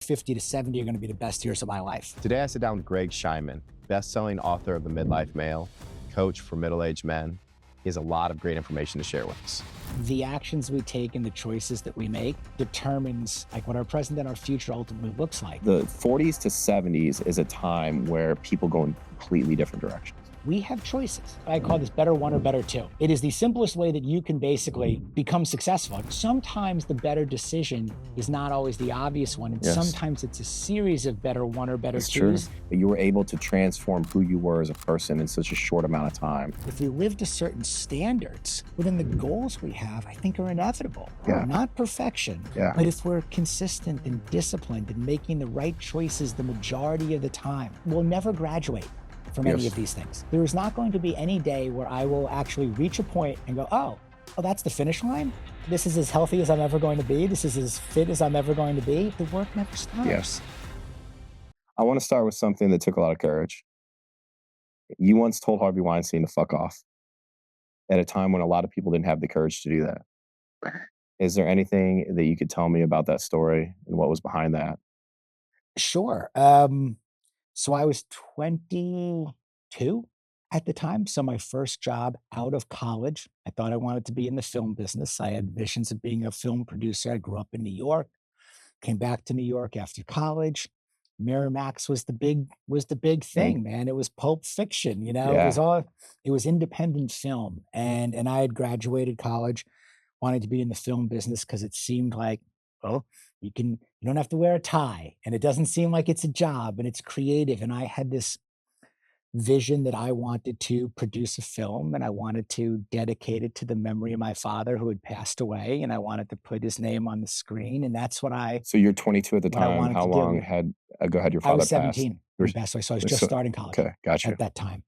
50 to 70 are going to be the best years of my life. Today I sit down with Greg Scheinman, best-selling author of The Midlife Male, coach for middle-aged men. He has a lot of great information to share with us. The actions we take and the choices that we make determines like what our present and our future ultimately looks like. The 40s to 70s is a time where people go in completely different directions. We have choices. I call this better one or better two. It is the simplest way that you can basically become successful. Sometimes the better decision is not always the obvious one. And sometimes it's a series of better one or better twos. But you were able to transform who you were as a person in such a short amount of time. If we live to certain standards, well, then the goals we have, I think, are inevitable. Not perfection, but if we're consistent and disciplined and making the right choices the majority of the time, we'll never graduate from any of these things. There is not going to be any day where I will actually reach a point and go, oh, that's the finish line? This is as healthy as I'm ever going to be. This is as fit as I'm ever going to be. The work never stops. Yes. I want to start with something that took a lot of courage. You once told Harvey Weinstein to fuck off at a time when a lot of people didn't have the courage to do that. Is there anything that you could tell me about that story and what was behind that? Sure. So I was 22 at the time. So my first job out of college, I thought I wanted to be in the film business. I had visions of being a film producer. I grew up in New York, came back to New York after college. Miramax was the big thing, man. It was Pulp Fiction, you know, it was independent film. And I had graduated college, wanted to be in the film business because it seemed like, well, you don't have to wear a tie and it doesn't seem like it's a job and it's creative. And I had this vision that I wanted to produce a film and I wanted to dedicate it to the memory of my father who had passed away. And I wanted to put his name on the screen. And that's what So you're 22 at the time. How long ago had your father passed? I was 17 when he passed away. So I was just starting college at that time.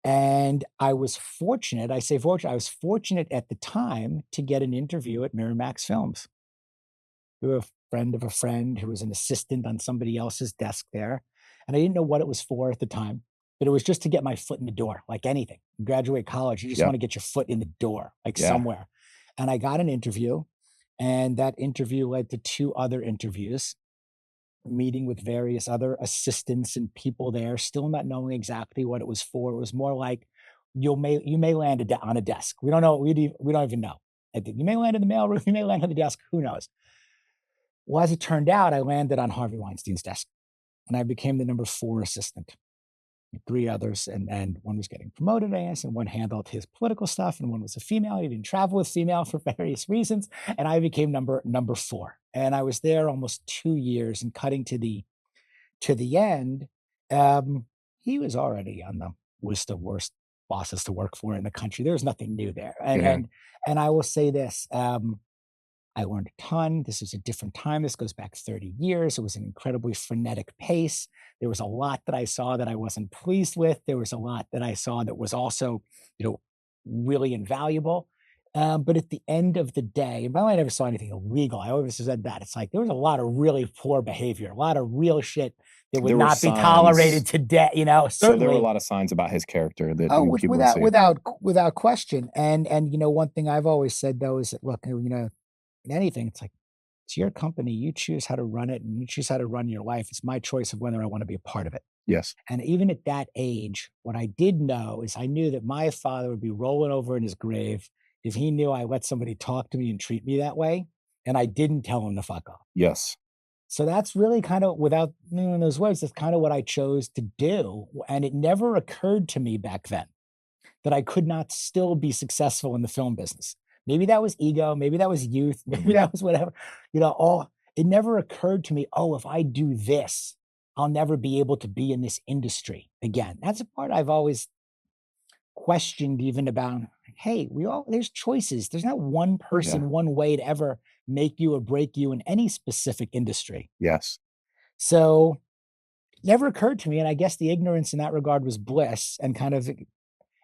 And I was fortunate, I say fortunate, I was fortunate at the time to get an interview at Miramax Films. We were a friend of a friend who was an assistant on somebody else's desk there. And I didn't know what it was for at the time, but it was just to get my foot in the door, like anything. You graduate college, you just want to get your foot in the door, like somewhere. And I got an interview, and that interview led to 2 other interviews, meeting with various other assistants and people there, still not knowing exactly what it was for. It was more like you may land on a desk. We don't know. We don't even know. You may land in the mailroom. You may land on the desk. Who knows? Well, as it turned out, I landed on Harvey Weinstein's desk and I became the number 4 assistant. 3 others, and one was getting promoted, I guess, and one handled his political stuff, and one was a female. He didn't travel with female for various reasons, and I became number 4. And I was there almost 2 years, and cutting to the end, he was already on the list of worst bosses to work for in the country. There was nothing new there, and I will say this. I learned a ton. This was a different time. This goes back 30 years. It was an incredibly frenetic pace. There was a lot that I saw that I wasn't pleased with. There was a lot that I saw that was also, really invaluable. But at the end of the day, and by the way, I never saw anything illegal. I always said that. It's like there was a lot of really poor behavior, a lot of real shit that would not be tolerated today. So there were a lot of signs about his character that people would see. Without question. And one thing I've always said though is that look, in anything, it's like, it's your company. You choose how to run it and you choose how to run your life. It's my choice of whether I want to be a part of it. Yes. And even at that age, what I did know is I knew that my father would be rolling over in his grave if he knew I let somebody talk to me and treat me that way. And I didn't tell him to fuck off. Yes. So that's really kind of, without knowing those words, that's kind of what I chose to do. And it never occurred to me back then that I could not still be successful in the film business. Maybe that was ego. Maybe that was youth. Maybe that was whatever, it never occurred to me, if I do this, I'll never be able to be in this industry again. That's a part I've always questioned even about, hey, there's choices. There's not one person, one way to ever make you or break you in any specific industry. Yes. So it never occurred to me. And I guess the ignorance in that regard was bliss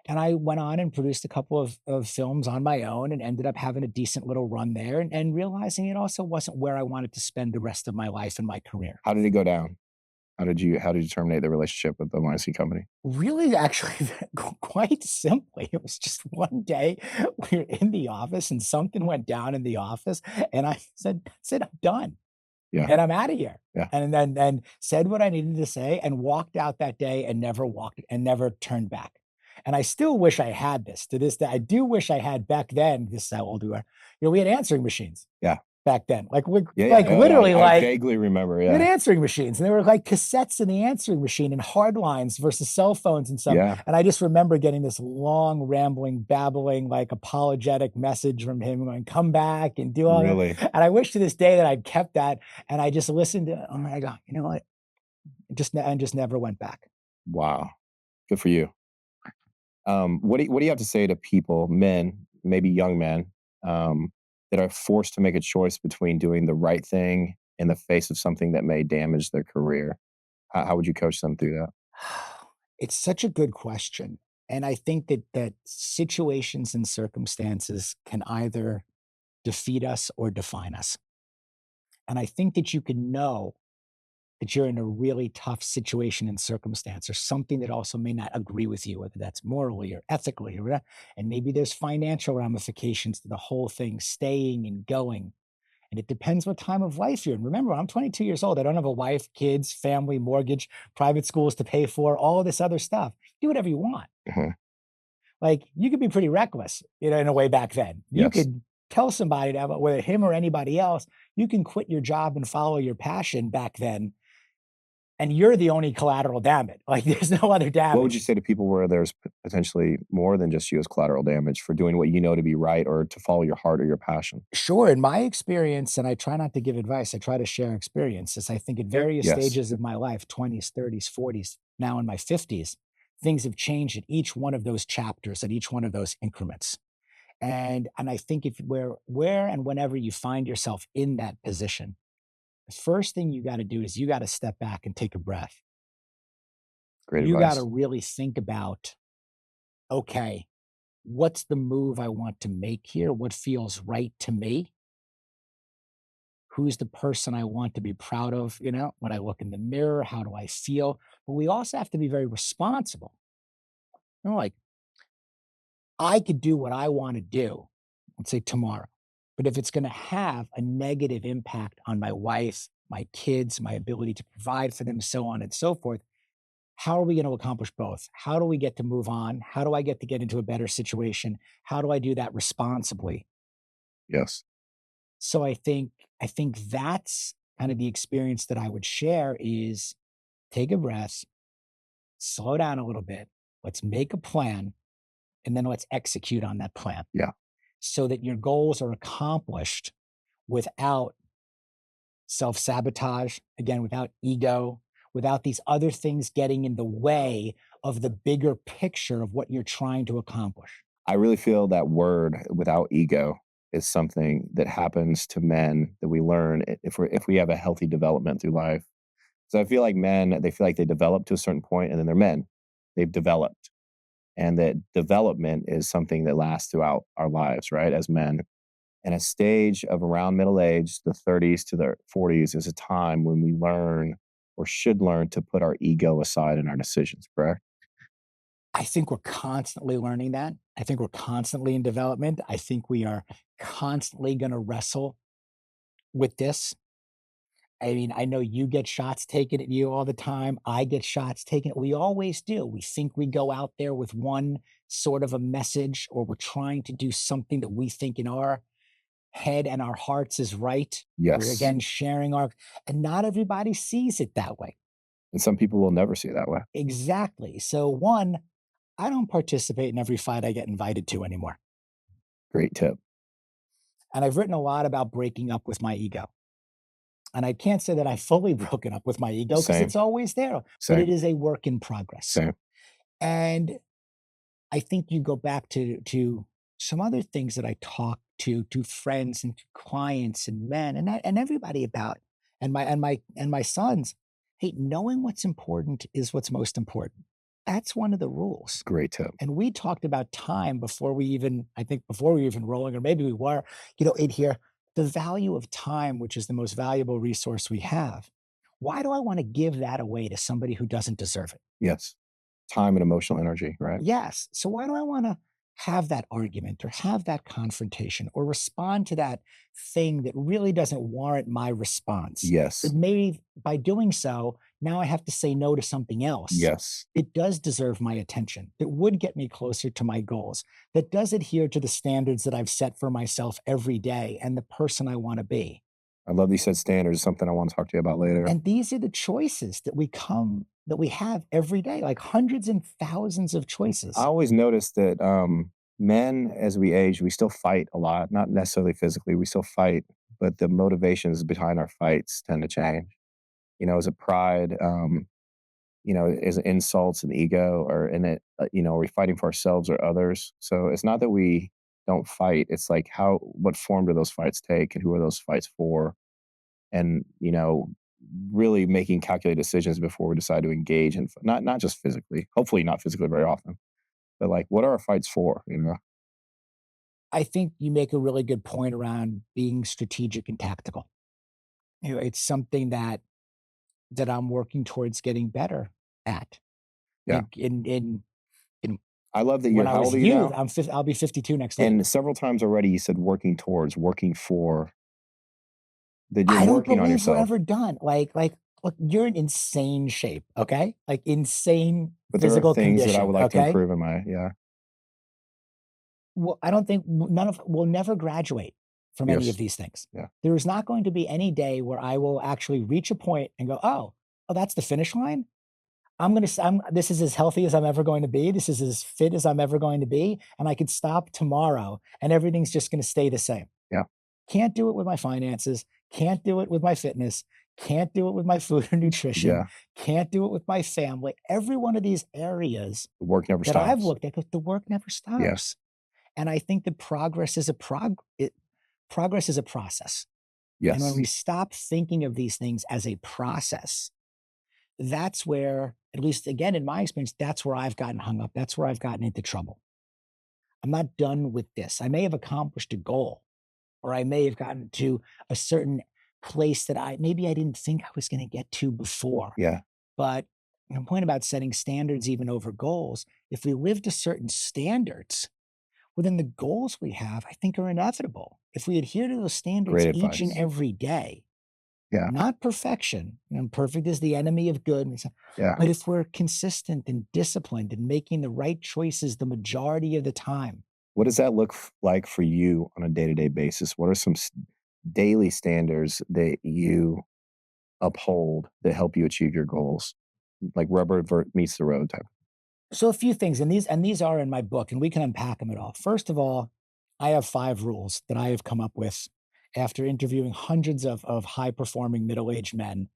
and I went on and produced a couple of films on my own and ended up having a decent little run there and realizing it also wasn't where I wanted to spend the rest of my life and my career. How did it go down? How did you terminate the relationship with the Weinstein company? Really, actually, quite simply. It was just one day we were in the office and something went down in the office and I said, that's it, I'm done. Yeah. And I'm out of here. Yeah. And then said what I needed to say and walked out that day and never turned back. And I still wish I had this to this day. I do wish I had back then. This is how old we are. We had answering machines. Yeah. Back then, literally, I vaguely remember. We had answering machines, and there were like cassettes in the answering machine and hard lines versus cell phones and stuff. Yeah. And I just remember getting this long, rambling, babbling, like apologetic message from him going, "Come back and do all that." And I wish to this day that I'd kept that, and I just listened to it. Oh my God, you know what? Just never went back. Wow, good for you. What do you have to say to people, men, maybe young men, that are forced to make a choice between doing the right thing in the face of something that may damage their career? How would you coach them through that? It's such a good question. And I think that situations and circumstances can either defeat us or define us. And I think that you can know that you're in a really tough situation and circumstance or something that also may not agree with you, whether that's morally or ethically, and maybe there's financial ramifications to the whole thing, staying and going. And it depends what time of life you're in. Remember, I'm 22 years old. I don't have a wife, kids, family, mortgage, private schools to pay for, all of this other stuff. Do whatever you want. Mm-hmm. Like, you could be pretty reckless, in a way back then. You could tell somebody that, whether him or anybody else, you can quit your job and follow your passion back then. And you're the only collateral damage. Like, there's no other damage. What would you say to people where there's potentially more than just you as collateral damage for doing what you know to be right or to follow your heart or your passion? Sure. In my experience, and I try not to give advice, I try to share experiences. I think at various stages of my life, 20s, 30s, 40s, now in my 50s, things have changed at each one of those chapters, at each one of those increments. And I think if where and whenever you find yourself in that position, the first thing you got to do is you got to step back and take a breath. Great advice. You got to really think about, okay, what's the move I want to make here? What feels right to me? Who's the person I want to be proud of? When I look in the mirror, how do I feel? But we also have to be very responsible. Like, I could do what I want to do, let's say tomorrow. But if it's going to have a negative impact on my wife, my kids, my ability to provide for them, so on and so forth, how are we going to accomplish both? How do we get to move on? How do I get into a better situation? How do I do that responsibly? Yes. So I think that's kind of the experience that I would share is take a breath, slow down a little bit. Let's make a plan, and then let's execute on that plan. Yeah. So that your goals are accomplished without self-sabotage, again, without ego, without these other things getting in the way of the bigger picture of what you're trying to accomplish. I really feel that word without ego is something that happens to men that we learn if we have a healthy development through life. So I feel like men, they feel like they develop to a certain point and then they're men. They've developed. And that development is something that lasts throughout our lives, right, as men. And a stage of around middle age, the 30s to the 40s, is a time when we learn or should learn to put our ego aside in our decisions, correct? I think we're constantly learning that. I think we're constantly in development. I think we are constantly going to wrestle with this. I mean, I know you get shots taken at you all the time. I get shots taken. We always do. We think we go out there with one sort of a message, or we're trying to do something that we think in our head and our hearts is right. Yes. We're again sharing and not everybody sees it that way. And some people will never see it that way. Exactly. So one, I don't participate in every fight I get invited to anymore. Great tip. And I've written a lot about breaking up with my ego. And I can't say that I've fully broken up with my ego because it's always there, but it is a work in progress. Same. And I think you go back to some other things that I talk to friends and to clients and men and everybody about, and my sons. Hey, knowing what's important is what's most important. That's one of the rules. Great tip. And we talked about time before we even rolling, or maybe we were, in here. The value of time, which is the most valuable resource we have. Why do I want to give that away to somebody who doesn't deserve it? Yes. Time and emotional energy, right? Yes. So why do I want to have that argument or have that confrontation or respond to that thing that really doesn't warrant my response. Yes. But maybe by doing so, now I have to say no to something else. Yes. It does deserve my attention. It would get me closer to my goals. That does adhere to the standards that I've set for myself every day and the person I want to be. I love these set standards. Something I want to talk to you about later. And these are the choices that we have every day, like hundreds and thousands of choices. I always notice that men, as we age, we still fight a lot, not necessarily physically, we still fight, but the motivations behind our fights tend to change. Is it pride? Is it insults and ego, or in it, are we fighting for ourselves or others? So it's not that we don't fight. It's like what form do those fights take and who are those fights for? And, really making calculated decisions before we decide to engage in, not just physically, hopefully not physically very often, but like, what are our fights for? I think you make a really good point around being strategic and tactical. It's something that I'm working towards getting better at. Yeah. In I love that how old are you now? I'll be 52 next week. And several times already you said working for, that you're I don't working on believe yourself. we're ever done. Look, you're in insane shape, okay? Like insane But physical there are things condition, that I would like to okay? improve in Well, I don't think we'll never graduate from any of these things. Yeah. There is not going to be any day where I will actually reach a point and go, oh, that's the finish line. This is as healthy as I'm ever going to be. This is as fit as I'm ever going to be. And I could stop tomorrow and everything's just going to stay the same. Yeah. Can't do it with my finances. Can't do it with my fitness. Can't do it with my food or nutrition. Yeah. Can't do it with my family. Every one of these areas The work never that stops. I've looked at, the work never stops. Yes. And I think that progress is a process. Yes. And when we stop thinking of these things as a process, that's where, at least again, in my experience, that's where I've gotten hung up. That's where I've gotten into trouble. I'm not done with this. I may have accomplished a goal, or I may have gotten to a certain place that maybe I didn't think I was going to get to before. Yeah. But the point about setting standards even over goals, if we live to certain standards, well, then the goals we have, I think, are inevitable. If we adhere to those standards each and every day, yeah, not perfection, perfect is the enemy of good. Yeah. But if we're consistent and disciplined and making the right choices the majority of the time. What does that look like for you on a day-to-day basis? What are some daily standards that you uphold that help you achieve your goals? Like rubber meets the road type. So a few things, and these are in my book, and we can unpack them at all. First of all, I have 5 rules that I have come up with after interviewing hundreds of high-performing middle-aged men,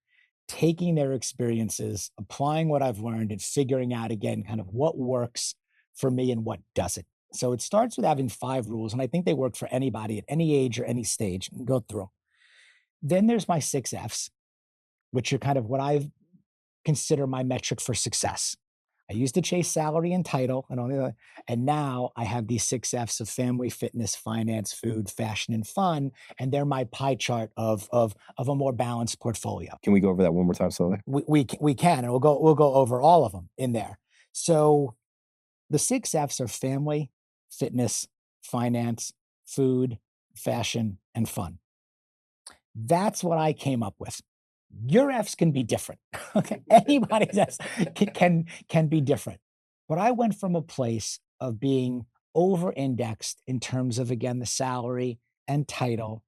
taking their experiences, applying what I've learned, and figuring out, again, kind of what works for me and what doesn't. So it starts with having 5 rules, and I think they work for anybody at any age or any stage. Go through. Then there's my 6 Fs, which are kind of what I consider my metric for success. I used to chase salary and title, and now I have these 6 Fs of family, fitness, finance, food, fashion, and fun, and they're my pie chart of a more balanced portfolio. Can we go over that one more time slowly? We can, and we'll go over all of them in there. So the 6 Fs are family, fitness, finance, food, fashion, and fun. That's what I came up with. Your Fs can be different. Okay. Anybody's Fs can be different. But I went from a place of being over-indexed in terms of, again, the salary and title,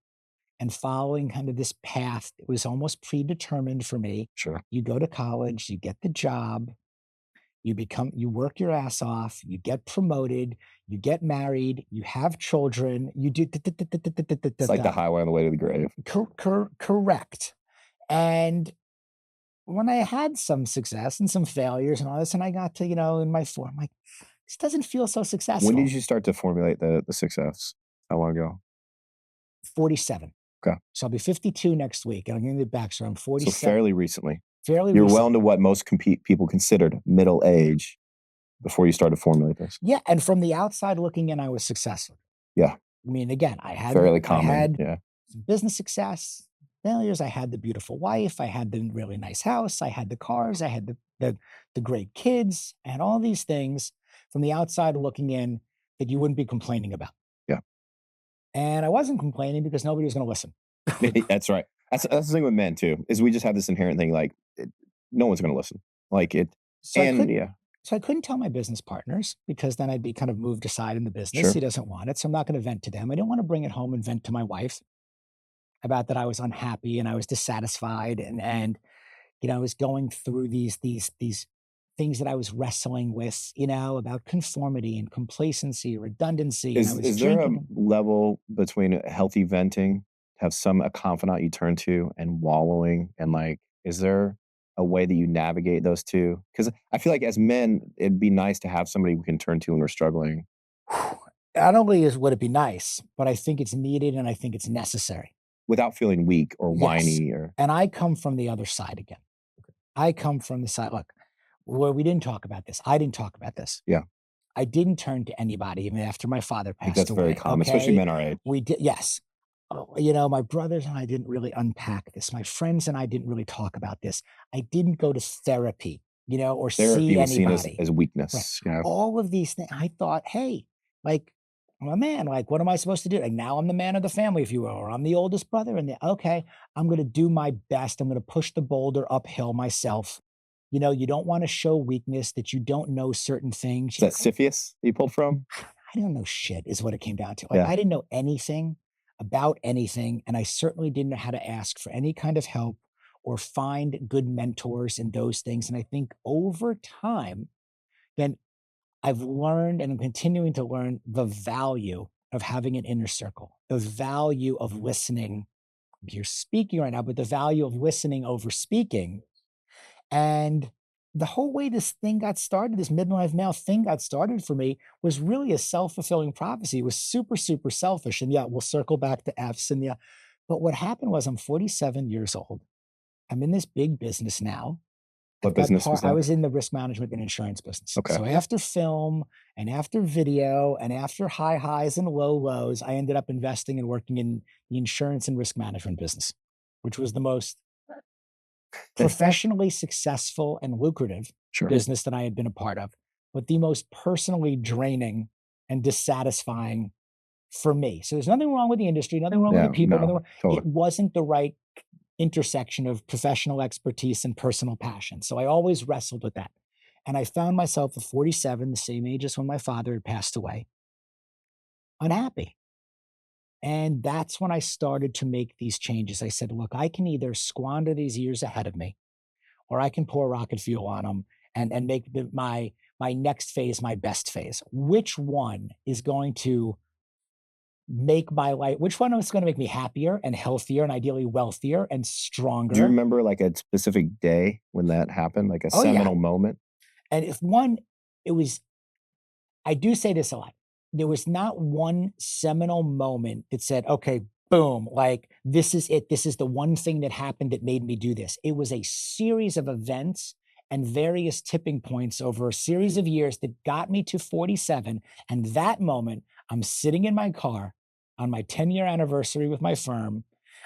and following kind of this path that was almost predetermined for me. Sure. You go to college, you get the job, you work your ass off, you get promoted, you get married, you have children, you do. It's like the highway on the way to the grave. Correct. And when I had some success and some failures and all this, and I got to, in my form, I'm like, this doesn't feel so successful. When did you start to formulate the 6 Fs? How long ago? 47. Okay. So I'll be 52 next week. And I'm going to be back. So I'm 47. So fairly recently. You're well into what most people considered middle age before you started to formulate this. Yeah. And from the outside looking in, I was successful. Yeah. I mean, again, I had fairly common. I had yeah. some business success, failures. I had the beautiful wife. I had the really nice house. I had the cars. I had the great kids, and all these things from the outside looking in that you wouldn't be complaining about. Yeah. And I wasn't complaining because nobody was going to listen. That's right. That's the thing with men too, is we just have this inherent thing like no one's going to listen. Like it. So I couldn't tell my business partners because then I'd be kind of moved aside in the business. Sure. He doesn't want it. So I'm not going to vent to them. I didn't want to bring it home and vent to my wife about that I was unhappy and I was dissatisfied and I was going through these things that I was wrestling with, about conformity and complacency, redundancy. Is there a level between healthy venting, have a confidant you turn to, and wallowing? And like, is there a way that you navigate those two? Because I feel like as men, it'd be nice to have somebody we can turn to when we're struggling. Not only would it be nice, but I think it's needed and I think it's necessary. Without feeling weak or whiny. And I come from the other side again. I come from the side, look, where we didn't talk about this. I didn't talk about this. Yeah. I didn't turn to anybody even after my father passed away. That's very common, especially men our age. We did, yes. My brothers and I didn't really unpack this. My friends and I didn't really talk about this. I didn't go to therapy, or therapy see was anybody. Seen as weakness. Right. All of these things, I thought, hey, like, I'm a man. Like, what am I supposed to do? Like, now I'm the man of the family, if you will, or I'm the oldest brother. And okay, I'm going to do my best. I'm going to push the boulder uphill myself. You don't want to show weakness, that you don't know certain things. Is that Sisyphus you pulled from? I don't know shit is what it came down to. Like, I didn't know anything about anything. And I certainly didn't know how to ask for any kind of help or find good mentors in those things. And I think over time, then I've learned and I'm continuing to learn the value of having an inner circle, the value of listening. You're speaking right now, but the value of listening over speaking. And the whole way this thing got started, this Midlife Male thing got started for me, was really a self-fulfilling prophecy. It was super, super selfish. And yeah, we'll circle back to F's and yeah. But what happened was I'm 47 years old. I'm in this big business now. What business was that? I was in the risk management and insurance business. Okay. So after film and after video and after high highs and low lows, I ended up investing and working in the insurance and risk management business, which was the most professionally successful and lucrative business that I had been a part of, but the most personally draining and dissatisfying for me. So there's nothing wrong with the industry, nothing wrong with the people. Totally. It wasn't the right intersection of professional expertise and personal passion. So I always wrestled with that. And I found myself at 47, the same age as when my father had passed away, unhappy. And that's when I started to make these changes. I said, look, I can either squander these years ahead of me, or I can pour rocket fuel on them and make my next phase my best phase. Which one is going to make my life, which one is going to make me happier and healthier and ideally wealthier and stronger? Do you remember like a specific day when that happened, like a seminal moment? And I do say this a lot. There was not one seminal moment that said, okay, boom, like this is it. This is the one thing that happened that made me do this. It was a series of events and various tipping points over a series of years that got me to 47. And that moment, I'm sitting in my car on my 10-year anniversary with my firm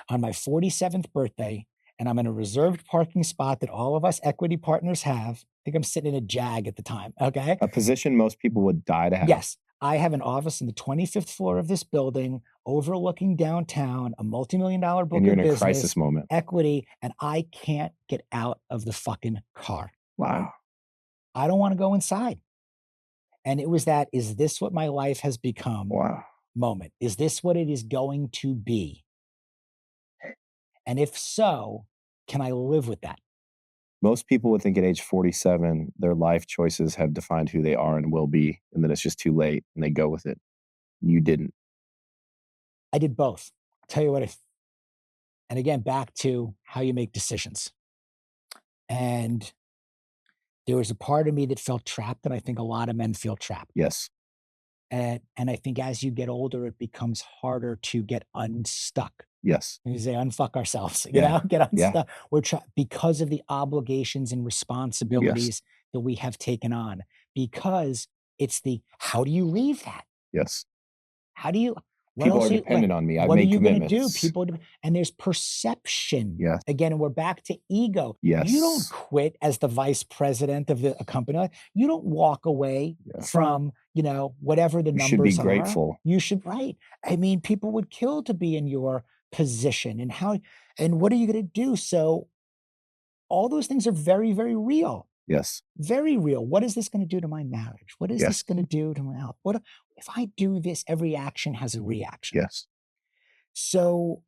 on my 47th birthday, and I'm in a reserved parking spot that all of us equity partners have. I think I'm sitting in a Jag at the time, okay? A position most people would die to have. Yes. I have an office on the 25th floor of this building, overlooking downtown, a multi-million-dollar book of business. And you're in a crisis moment. Equity, and I can't get out of the fucking car. Wow. I don't want to go inside. And it was that, is this what my life has become? Wow. Moment. Is this what it is going to be? And if so, can I live with that? Most people would think at age 47, their life choices have defined who they are and will be, and then it's just too late, and they go with it. You didn't. I did both. I'll tell you what, and again, back to how you make decisions. And there was a part of me that felt trapped, and I think a lot of men feel trapped. Yes. And I think as you get older, it becomes harder to get unstuck. Yes. We say unfuck ourselves, get unstuck. We're because of the obligations and responsibilities that we have taken on, because it's how do you leave that? Yes. People are dependent on me. I've made commitments. What are you going to do? People, and there's perception. Yes. Again, and we're back to ego. Yes. You don't quit as the vice president of a company. You don't walk away from, whatever the numbers are. You should be grateful. You should, right. I mean, people would kill to be in your position, and what are you going to do? So all those things are very, very real. Yes. Very real. What is this going to do to my marriage? What is this going to do to my health? What if I do this? Every action has a reaction. Yes. So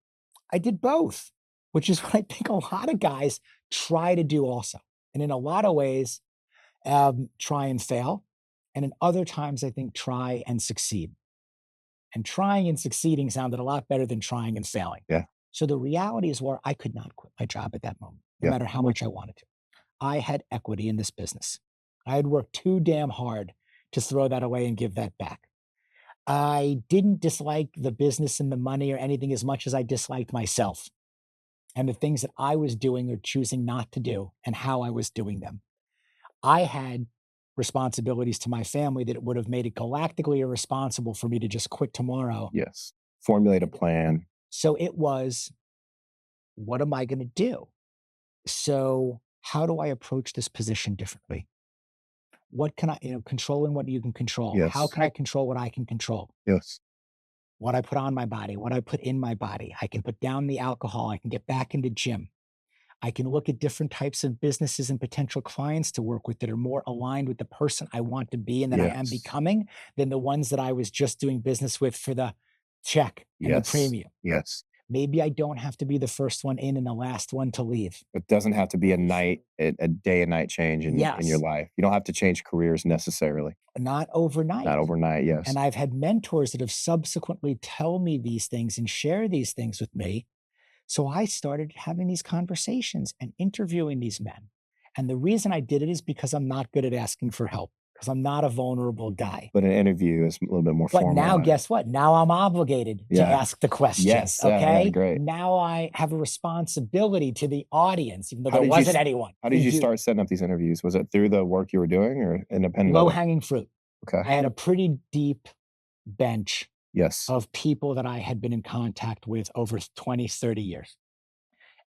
I did both, which is what I think a lot of guys try to do also. And in a lot of ways, try and fail. And in other times, I think try and succeed. And trying and succeeding sounded a lot better than trying and failing. Yeah. So the reality is where I could not quit my job at that moment, no matter how much I wanted to. I had equity in this business. I had worked too damn hard to throw that away and give that back. I didn't dislike the business and the money or anything as much as I disliked myself and the things that I was doing or choosing not to do and how I was doing them. I had responsibilities to my family that it would have made it galactically irresponsible for me to just quit tomorrow. Yes. Formulate a plan. So it was, what am I going to do? So how do I approach this position differently? What can I, controlling what you can control? Yes. How can I control what I can control? Yes. What I put on my body, what I put in my body. I can put down the alcohol. I can get back into gym. I can look at different types of businesses and potential clients to work with that are more aligned with the person I want to be and that I am becoming than the ones that I was just doing business with for the check and the premium. Yes. Maybe I don't have to be the first one in and the last one to leave. It doesn't have to be a day and night change in your life. You don't have to change careers necessarily. Not overnight. Not overnight, yes. And I've had mentors that have subsequently tell me these things and share these things with me. So I started having these conversations and interviewing these men. And the reason I did it is because I'm not good at asking for help, because I'm not a vulnerable guy. But an interview is a little bit more formal. But now, guess what? Now I'm obligated to ask the questions. Yes. Okay. Yeah, great. Now I have a responsibility to the audience, even though there wasn't anyone. How did you start setting up these interviews? Was it through the work you were doing or independent? Low-hanging fruit. Okay. I had a pretty deep bench yes. of people that I had been in contact with over 20, 30 years.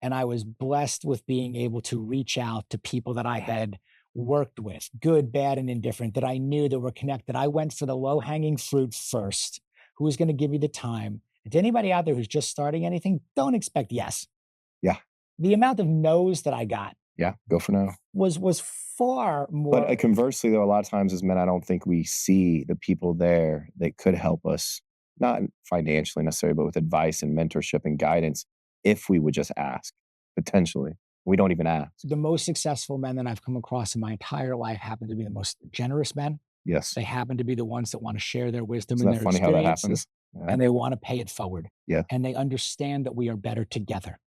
And I was blessed with being able to reach out to people that I had worked with, good, bad, and indifferent, that I knew that were connected. I went for the low-hanging fruit first, who was going to give me the time. And to anybody out there who's just starting anything, don't expect yes. Yeah. The amount of no's that I got. Yeah, go for no. Was far more. But conversely, though, a lot of times as men, I don't think we see the people there that could help us, not financially necessarily, but with advice and mentorship and guidance, if we would just ask, potentially. We don't even ask. The most successful men that I've come across in my entire life happen to be the most generous men. Yes. They happen to be the ones that want to share their wisdom Isn't and their funny how that happens? Yeah. And they want to pay it forward. Yeah. And they understand that we are better together.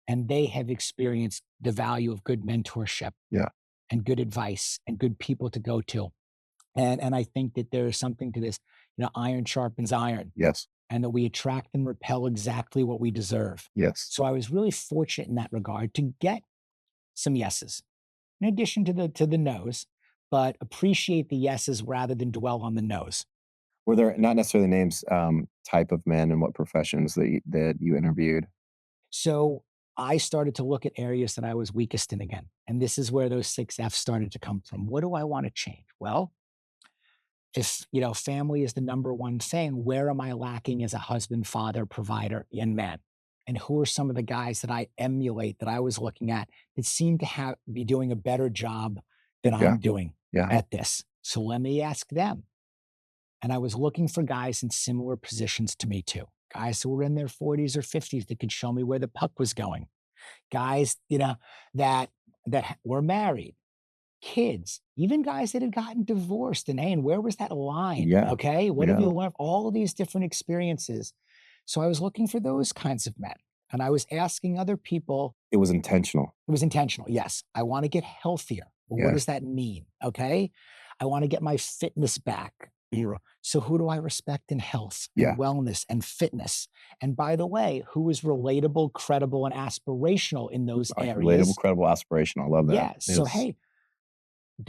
And they have experienced the value of good mentorship. Yeah. And good advice and good people to go to. And I think that there is something to this, iron sharpens iron. Yes. And that we attract and repel exactly what we deserve. Yes. So I was really fortunate in that regard to get some yeses, in addition to the no's, but appreciate the yeses rather than dwell on the no's. Were there not necessarily names, type of men and what professions that you interviewed? So I started to look at areas that I was weakest in again. And this is where those 6 F's started to come from. What do I want to change? Well, if, family is the number one thing, where am I lacking as a husband, father, provider, and man? And who are some of the guys that I emulate, that I was looking at, that seem to be doing a better job than I'm doing at this? So let me ask them. And I was looking for guys in similar positions to me too. Guys who were in their 40s or 50s that could show me where the puck was going. Guys, that were married, kids, even guys that had gotten divorced. And where was that line? Yeah. Okay. What have you learned? All of these different experiences. So I was looking for those kinds of men. And I was asking other people. It was intentional. It was intentional. Yes. I want to get healthier. Well, what does that mean? Okay. I want to get my fitness back. So who do I respect in health and wellness and fitness? And by the way, who is relatable, credible, and aspirational in those areas? Relatable, credible, aspirational. I love that. Yeah. So, hey,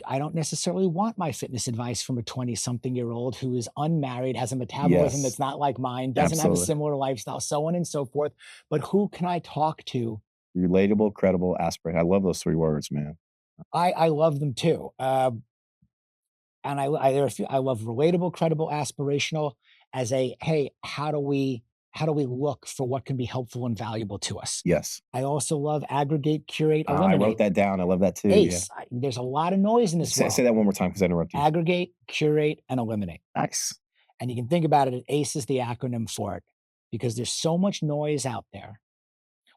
I don't necessarily want my fitness advice from a 20-something-year-old who is unmarried, has a metabolism that's not like mine, doesn't have a similar lifestyle, so on and so forth. But who can I talk to? Relatable, credible, aspirate. I love those 3 words, man. I love them too. And I love relatable, credible, aspirational as a, hey, how do we look for what can be helpful and valuable to us? Yes. I also love aggregate, curate, eliminate. I wrote that down. I love that too. ACE. Yeah. There's a lot of noise in this world. Say that one more time because I interrupted you. Aggregate, curate, and eliminate. Nice. And you can think about it, ACE is the acronym for it because there's so much noise out there.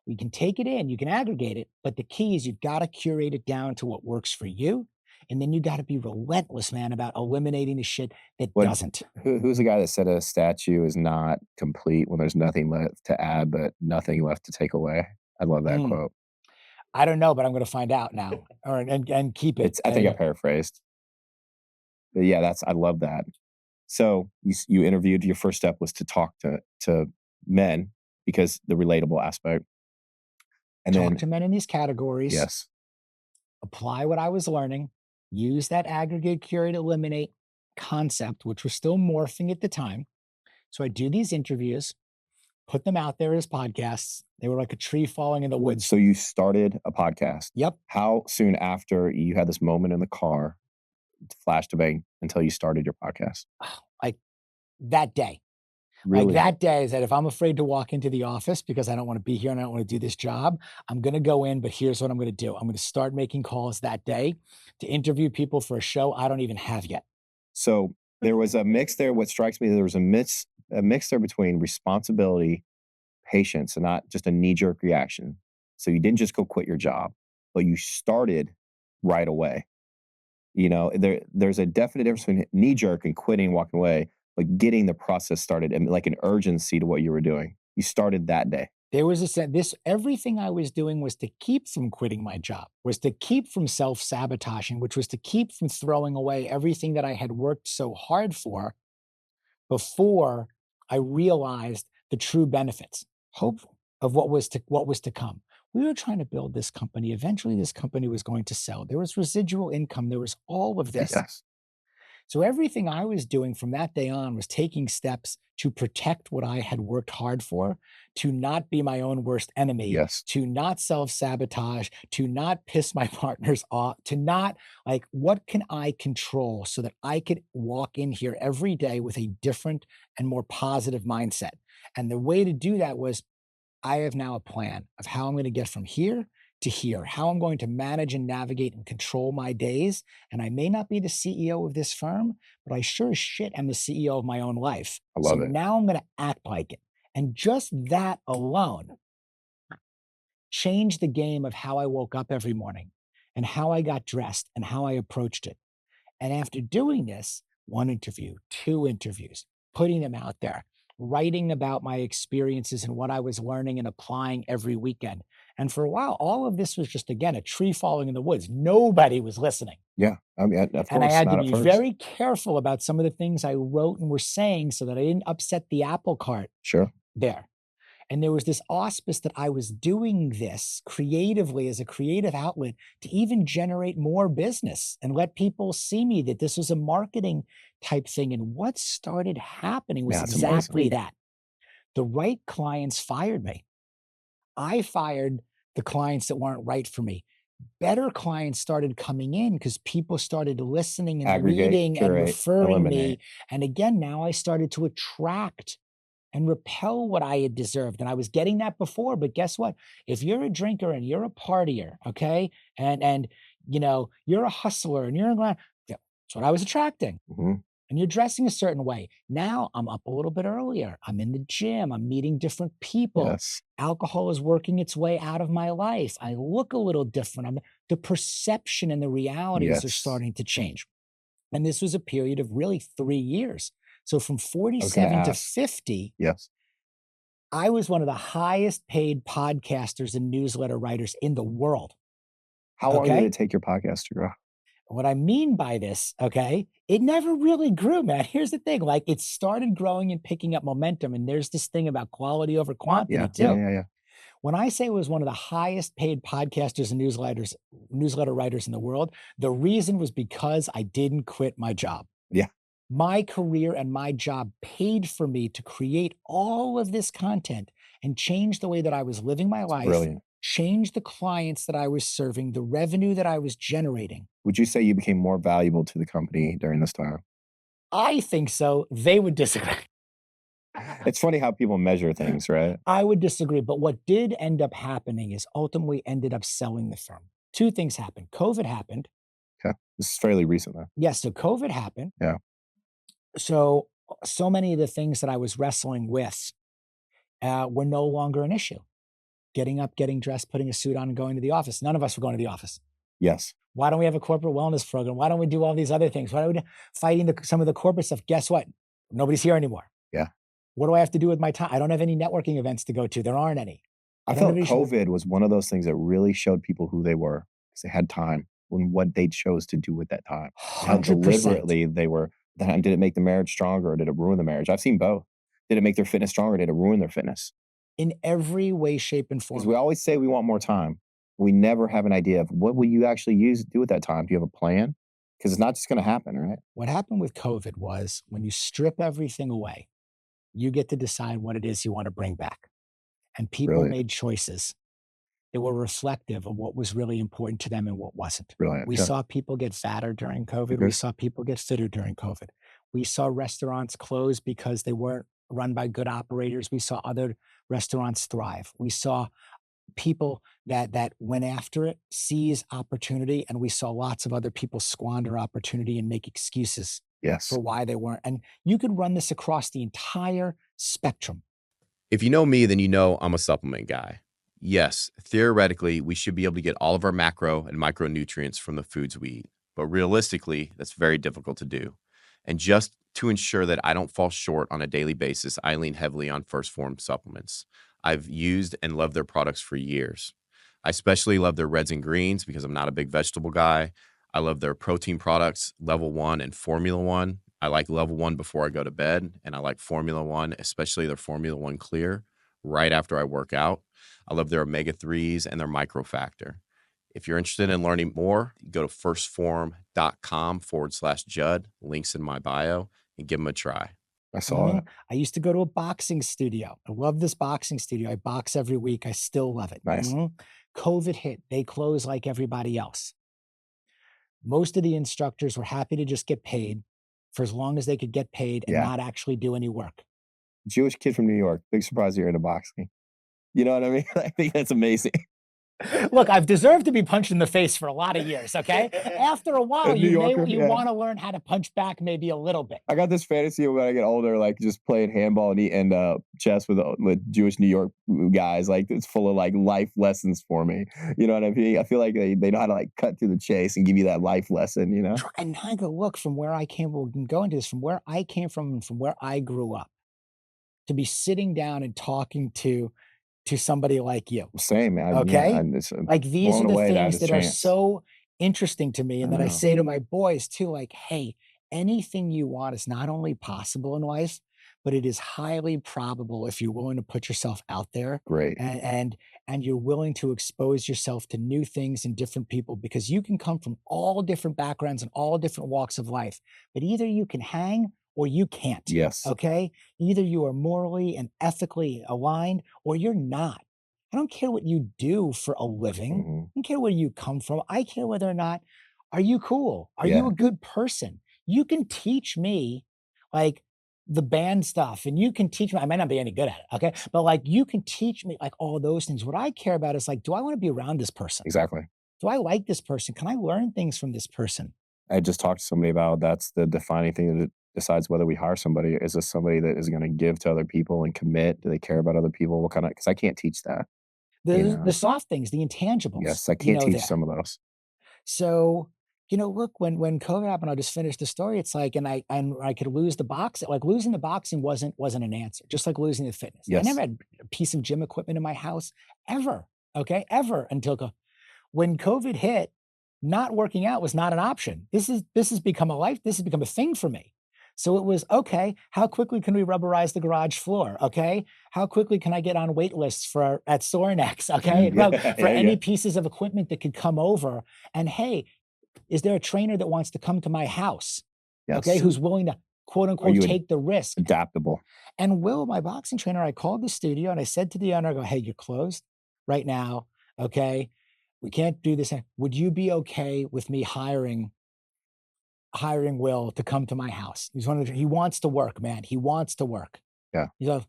We can take it in, you can aggregate it, but the key is you've got to curate it down to what works for you. And then you got to be relentless, man, about eliminating the shit that doesn't. Who's the guy that said a statue is not complete when there's nothing left to add, but nothing left to take away? I love that quote. I don't know, but I'm going to find out now and keep it. I think I paraphrased. But yeah, I love that. So you interviewed, your first step was to talk to men because the relatable aspect. And talk to men in these categories. Yes. Apply what I was learning. Use that aggregate, curate, eliminate concept, which was still morphing at the time. So I do these interviews, put them out there as podcasts. They were like a tree falling in the woods. So you started a podcast. Yep. How soon after you had this moment in the car, flash to bang, until you started your podcast? Like that day. Really? Like that day is that if I'm afraid to walk into the office because I don't want to be here and I don't want to do this job, I'm going to go in, but here's what I'm going to do. I'm going to start making calls that day to interview people for a show I don't even have yet. So there was a mix there. What strikes me, there was a mix there between responsibility, patience, and not just a knee-jerk reaction. So you didn't just go quit your job, but you started right away. You know, there's a definite difference between knee-jerk and quitting, walking away. Like getting the process started and like an urgency to what you were doing. You started that day. There was everything I was doing was to keep from quitting my job, was to keep from self-sabotaging, which was to keep from throwing away everything that I had worked so hard for before I realized the true benefits, hope of what was to come. We were trying to build this company. Eventually this company was going to sell. There was residual income. There was all of this. Yes. So everything I was doing from that day on was taking steps to protect what I had worked hard for, to not be my own worst enemy, yes, to not self-sabotage, to not piss my partners off, to not what can I control so that I could walk in here every day with a different and more positive mindset. And the way to do that was I have now a plan of how I'm going to get from here to here, how I'm going to manage and navigate and control my days. And I may not be the CEO of this firm, but I sure as shit am the CEO of my own life. I love it. Now I'm going to act like it. And just that alone changed the game of how I woke up every morning and how I got dressed and how I approached it. And after doing this, 1 interview, 2 interviews, putting them out there, writing about my experiences and what I was learning and applying every weekend. And for a while, all of this was just, again, a tree falling in the woods. Nobody was listening. Yeah. I mean, of course, and I had to be very careful about some of the things I wrote and were saying so that I didn't upset the apple cart. Sure. There. And there was this auspice that I was doing this creatively as a creative outlet to even generate more business and let people see me that this was a marketing type thing. And what started happening was exactly that. The right clients fired me. I fired the clients that weren't right for me. Better clients started coming in because people started listening and reading and referring me. And again, now I started to attract and repel what I had deserved. And I was getting that before, but guess what? If you're a drinker and you're a partier, okay, and you know, you're a hustler and you're that's what I was attracting. Mm-hmm. And you're dressing a certain way. Now I'm up a little bit earlier. I'm in the gym. I'm meeting different people. Yes. Alcohol is working its way out of my life. I look a little different. The perception and the realities are starting to change. And this was a period of really 3 years. So from 47 to 50, yes, I was one of the highest paid podcasters and newsletter writers in the world. How long did it take your podcast to grow? What I mean by this, it never really grew, man. Here's the thing. It started growing and picking up momentum. And there's this thing about quality over quantity too. Yeah. When I say it was one of the highest paid podcasters and newsletter writers in the world, the reason was because I didn't quit my job. Yeah. My career and my job paid for me to create all of this content and change the way that I was living my life, Brilliant. change the clients that I was serving, the revenue that I was generating. Would you say you became more valuable to the company during this time? I think so. They would disagree. It's funny how people measure things, right? I would disagree. But what did end up happening is ultimately ended up selling the firm. Two things happened. COVID happened. Okay. This is fairly recent, though. Yes. So COVID happened. Yeah. So many of the things that I was wrestling with were no longer an issue. Getting up, getting dressed, putting a suit on and going to the office. None of us were going to the office. Yes. Why don't we have a corporate wellness program? Why don't we do all these other things? Why don't we fighting some of the corporate stuff? Guess what? Nobody's here anymore. Yeah. What do I have to do with my time? I don't have any networking events to go to. There aren't any. I felt COVID was one of those things that really showed people who they were because they had time and what they chose to do with that time. 100%. How deliberately they were. Did it make the marriage stronger or did it ruin the marriage? I've seen both. Did it make their fitness stronger? Did it ruin their fitness? In every way, shape, and form. Because we always say we want more time. We never have an idea of what will you actually do with that time. Do you have a plan? Because it's not just going to happen, right? What happened with COVID was when you strip everything away, you get to decide what it is you want to bring back. And people made choices that were reflective of what was really important to them and what wasn't. Brilliant. We saw people get fatter during COVID. We saw people get fitter during COVID. We saw restaurants close because they weren't run by good operators. We saw other restaurants thrive. We saw people that went after it seize opportunity, and we saw lots of other people squander opportunity and make excuses for why they weren't. And you could run this across the entire spectrum. If you know me, then you know I'm a supplement guy. Yes, theoretically, we should be able to get all of our macro and micronutrients from the foods we eat. But realistically, that's very difficult to do. And just to ensure that I don't fall short on a daily basis, I lean heavily on First Form supplements. I've used and loved their products for years. I especially love their reds and greens because I'm not a big vegetable guy. I love their protein products, Level 1 and Formula 1. I like Level 1 before I go to bed, and I like Formula 1, especially their Formula 1 Clear, right after I work out. I love their omega-3s and their microfactor. If you're interested in learning more, go to firstform.com/Judd, links in my bio, and give them a try. I saw it. I used to go to a boxing studio. I love this boxing studio. I box every week. I still love it. Nice. COVID hit. They closed like everybody else. Most of the instructors were happy to just get paid for as long as they could get paid and not actually do any work. Jewish kid from New York. Big surprise you're into boxing. You know what I mean? I think that's amazing. Look, I've deserved to be punched in the face for a lot of years, okay? After a while, you want to learn how to punch back maybe a little bit. I got this fantasy when I get older, like just playing handball and chess with Jewish New York guys. Like it's full of like life lessons for me. You know what I mean? I feel like they know how to like cut through the chase and give you that life lesson, you know? And I go, look, from where I came, we can go into this, from where I came from and from where I grew up, to be sitting down and talking to somebody like you. Same, man. Okay? Like these are the things that are so interesting to me and that I say to my boys too, like, hey, anything you want is not only possible in life, but it is highly probable if you're willing to put yourself out there. Great. And you're willing to expose yourself to new things and different people, because you can come from all different backgrounds and all different walks of life, but either you can hang or you can't. Yes. Okay. Either you are morally and ethically aligned or you're not. I don't care what you do for a living. I don't care where you come from. I care whether or not, are you cool? Are you a good person? You can teach me like the band stuff, and you can teach me, I might not be any good at it. Okay. But like, you can teach me like all those things. What I care about is like, do I want to be around this person? Exactly. Do I like this person? Can I learn things from this person? I just talked to somebody about that's the defining thing that decides whether we hire somebody. Is this somebody that is going to give to other people and commit? Do they care about other people? What kind of, because I can't teach that. The soft things, the intangibles. Yes, I can't teach some of those. So, look, when COVID happened, I'll just finish the story. It's like, and I could lose the boxing. Like losing the boxing wasn't an answer, just like losing the fitness. Yes. I never had a piece of gym equipment in my house ever. Okay, ever until when COVID hit. Not working out was not an option. This has become a life. This has become a thing for me. So it was, okay, how quickly can we rubberize the garage floor? Okay. How quickly can I get on wait lists at Sorinex? Okay. For any pieces of equipment that could come over. And hey, is there a trainer that wants to come to my house? Yes. Okay. Who's willing to quote unquote take the risk? Adaptable. And Will, my boxing trainer, I called the studio and I said to the owner, I go, hey, you're closed right now. Okay. We can't do this. Would you be okay with me hiring Will to come to my house? He wants to work, man. He wants to work. Yeah. He's like,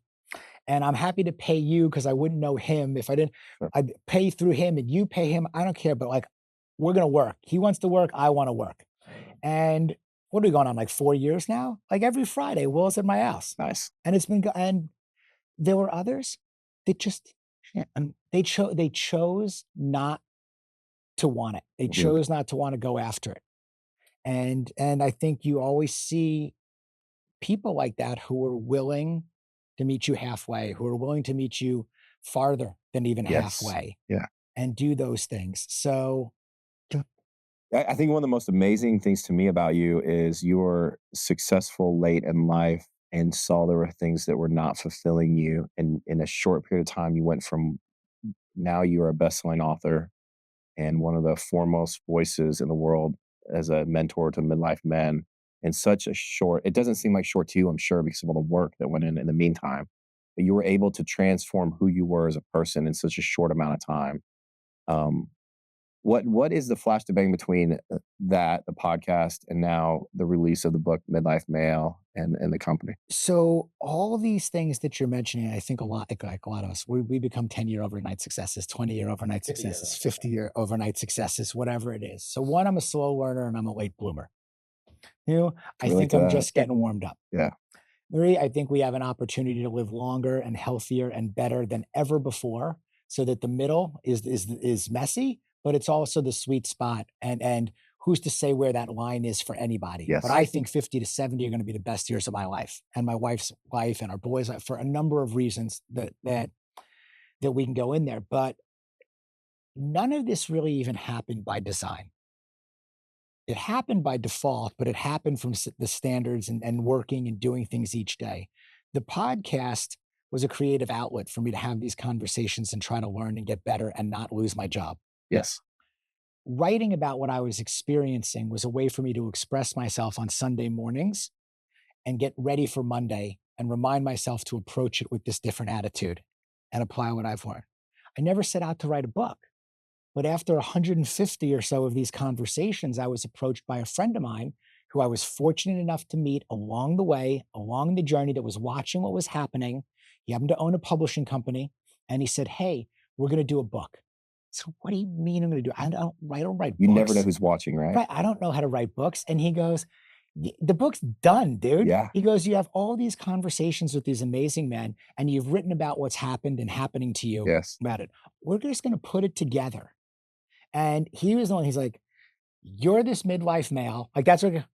and I'm happy to pay you because I wouldn't know him if I didn't. Sure. I'd pay through him and you pay him. I don't care, but like, we're going to work. He wants to work. I want to work. And what are we going on, like 4 years now? Like every Friday, Will's at my house. Nice. And it's been, and there were others that just, they chose not to want it. They chose not to want to go after it. And I think you always see people like that who are willing to meet you halfway, who are willing to meet you farther than even halfway. Yeah. And do those things. So I think one of the most amazing things to me about you is you were successful late in life and saw there were things that were not fulfilling you. And in a short period of time, you went from now you are a best-selling author and one of the foremost voices in the world as a mentor to midlife men in such a short, it doesn't seem like short to you, I'm sure, because of all the work that went in the meantime. But you were able to transform who you were as a person in such a short amount of time. What is the flash to bang between the podcast, and now the release of the book Midlife Male and the company? So all these things that you're mentioning, I think a lot of us, we become 10-year overnight successes, 20-year overnight successes, 50-year overnight successes, whatever it is. So one, I'm a slow learner and I'm a late bloomer. I think I'm just getting warmed up. Yeah. 3, I think we have an opportunity to live longer and healthier and better than ever before, so that the middle is messy, but it's also the sweet spot. And who's to say where that line is for anybody? Yes. But I think 50 to 70 are going to be the best years of my life and my wife's life and our boys' life, for a number of reasons that we can go in there. But none of this really even happened by design. It happened by default, but it happened from the standards and working and doing things each day. The podcast was a creative outlet for me to have these conversations and try to learn and get better and not lose my job. Yes. Writing about what I was experiencing was a way for me to express myself on Sunday mornings and get ready for Monday and remind myself to approach it with this different attitude and apply what I've learned. I never set out to write a book, but after 150 or so of these conversations, I was approached by a friend of mine who I was fortunate enough to meet along the way, along the journey, that was watching what was happening. He happened to own a publishing company, and he said, hey, we're going to do a book. So what do you mean I'm going to do? I don't write books. You never know who's watching, right? Right. I don't know how to write books. And he goes, the book's done, dude. Yeah. He goes, you have all these conversations with these amazing men, and you've written about what's happened and happening to you about it. We're just going to put it together. And he was the one, he's like, you're this midlife male. Like, that's what,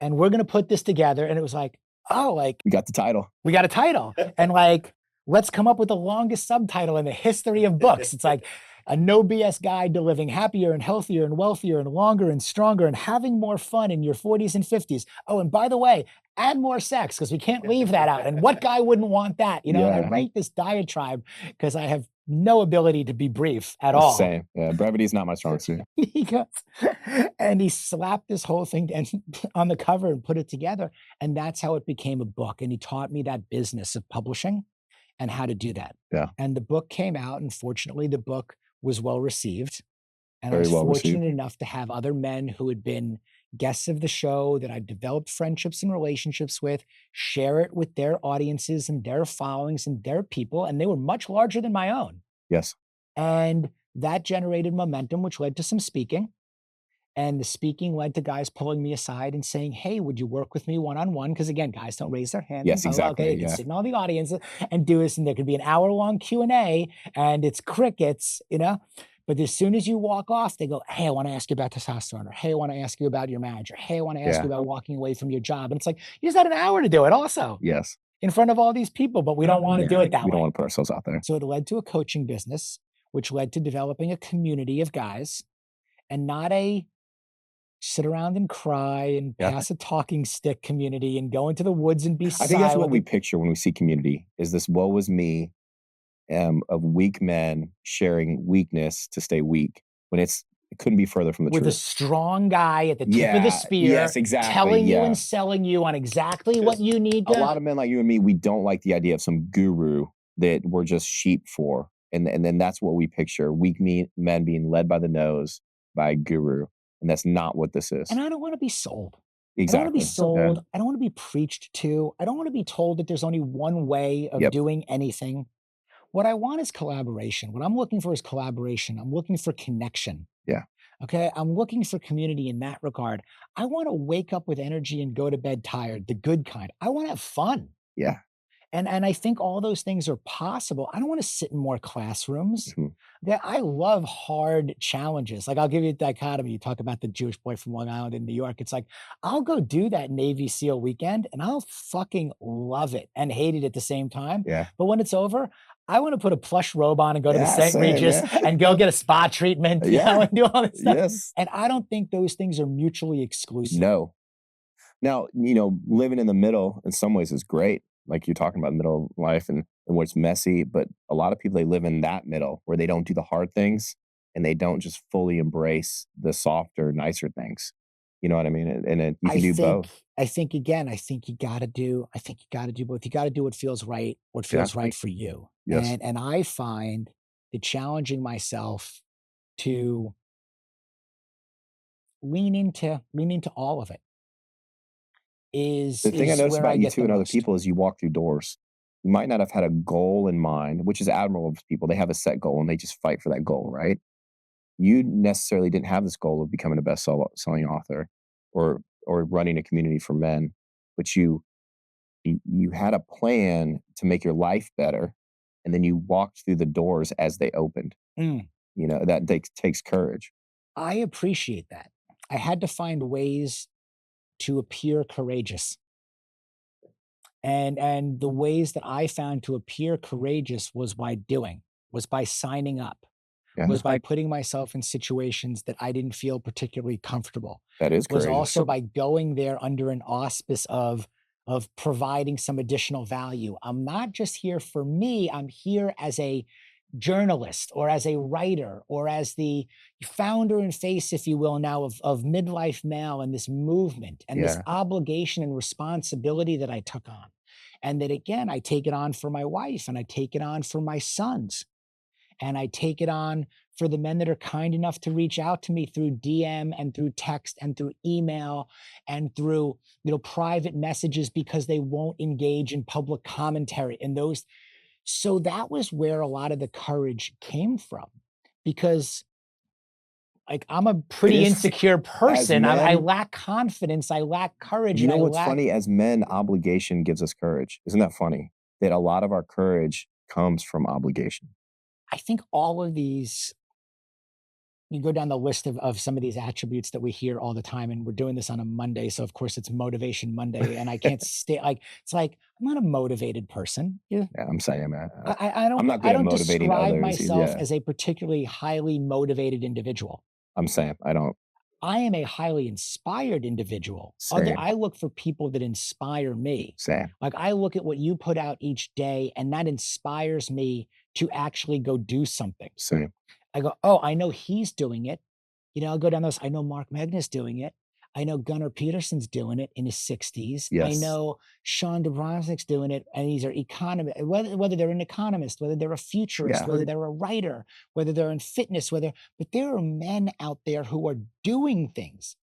and we're going to put this together. And it was like, oh, like, we got the title. We got a title. And like, let's come up with the longest subtitle in the history of books. It's like, a no BS guide to living happier and healthier and wealthier and longer and stronger and having more fun in your 40s and 50s. Oh, and by the way, add more sex, because we can't leave that out. And what guy wouldn't want that? And I write this diatribe because I have no ability to be brief at all. Same. Yeah, brevity is not my strong suit. He goes, and he slapped this whole thing on the cover and put it together. And that's how it became a book. And he taught me that business of publishing and how to do that. Yeah. And the book came out, and fortunately the book was well received. And I was fortunate enough to have other men who had been guests of the show that I've developed friendships and relationships with, share it with their audiences and their followings and their people. And they were much larger than my own. Yes. And that generated momentum, which led to some speaking. And the speaking led to guys pulling me aside and saying, hey, would you work with me one-on-one? Because again, guys don't raise their hands. Yes, exactly. Okay, you can sit in all the audience and do this, and there could be an hour-long Q&A, and it's crickets, But as soon as you walk off, they go, hey, I want to ask you about testosterone, or hey, I want to ask you about your marriage, or hey, I want to ask you about walking away from your job. And it's like, you just had an hour to do it also. Yes. In front of all these people, but we don't want to do it that way. We don't want to put ourselves out there. So it led to a coaching business, which led to developing a community of guys, and not a sit around and cry and pass a talking stick community and go into the woods and be silent. I think that's what we picture when we see community, is this woe is me of weak men sharing weakness to stay weak, when it couldn't be further from the truth. With a strong guy at the tip of the spear, telling you and selling you on exactly what you need to. A lot of men like you and me, we don't like the idea of some guru that we're just sheep for. And then that's what we picture, weak men being led by the nose by a guru. And that's not what this is. And I don't want to be sold. Exactly. I don't want to be sold. Yeah. I don't want to be preached to. I don't want to be told that there's only one way of doing anything. What I want is collaboration. What I'm looking for is collaboration. I'm looking for connection. Yeah. Okay. I'm looking for community in that regard. I want to wake up with energy and go to bed tired, the good kind. I want to have fun. Yeah. And I think all those things are possible. I don't want to sit in more classrooms. Mm-hmm. I love hard challenges. Like, I'll give you a dichotomy. You talk about the Jewish boy from Long Island in New York. It's like, I'll go do that Navy SEAL weekend and I'll fucking love it and hate it at the same time. Yeah. But when it's over, I want to put a plush robe on and go to the St. Regis and go get a spa treatment, you know, and do all this stuff. Yes. And I don't think those things are mutually exclusive. No. Now, living in the middle in some ways is great. Like you're talking about middle life and where it's messy, but a lot of people, they live in that middle where they don't do the hard things and they don't just fully embrace the softer, nicer things. You know what I mean? And you can do both. I think you got to do both. You got to do what feels right, right for you. Yes. And I find that challenging myself to lean into all of it. The thing I notice about you too and other people is you walk through doors. You might not have had a goal in mind, which is admirable of people. They have a set goal and they just fight for that goal, right? You necessarily didn't have this goal of becoming a best-selling author or running a community for men, but you had a plan to make your life better, and then you walked through the doors as they opened. That takes courage. I appreciate that. I had to find ways to appear courageous. And the ways that I found to appear courageous was by signing up, was by putting myself in situations that I didn't feel particularly comfortable. That is courageous. Was also by going there under an auspice of providing some additional value. I'm not just here for me. I'm here as a journalist or as a writer or as the founder and face, if you will, now of Midlife Male and this movement and this obligation and responsibility that I took on. And that, again, I take it on for my wife and I take it on for my sons. And I take it on for the men that are kind enough to reach out to me through DM and through text and through email and through, private messages because they won't engage in public commentary and those. So that was where a lot of the courage came from, because I'm a pretty insecure person. Men, I lack confidence. I lack courage. You know what's funny? As men, obligation gives us courage. Isn't that funny? That a lot of our courage comes from obligation. I think all of these, you go down the list of some of these attributes that we hear all the time, and we're doing this on a Monday. So of course it's Motivation Monday, and I can't stay it's like, I'm not a motivated person. Yeah, I'm saying, man. I'm not good at motivating others. I don't describe myself as a particularly highly motivated individual. I'm saying, I don't. I am a highly inspired individual. I look for people that inspire me. Same. Like, I look at what you put out each day, and that inspires me to actually go do something. Same. I go, oh, I know he's doing it. I'll go down those. I know Mark Magnus doing it. I know Gunnar Peterson's doing it in his 60s. Yes. I know Sean Dobrownik's doing it, and these are economists, whether they're an economist, whether they're a futurist, whether they're a writer, whether they're in fitness, but there are men out there who are doing things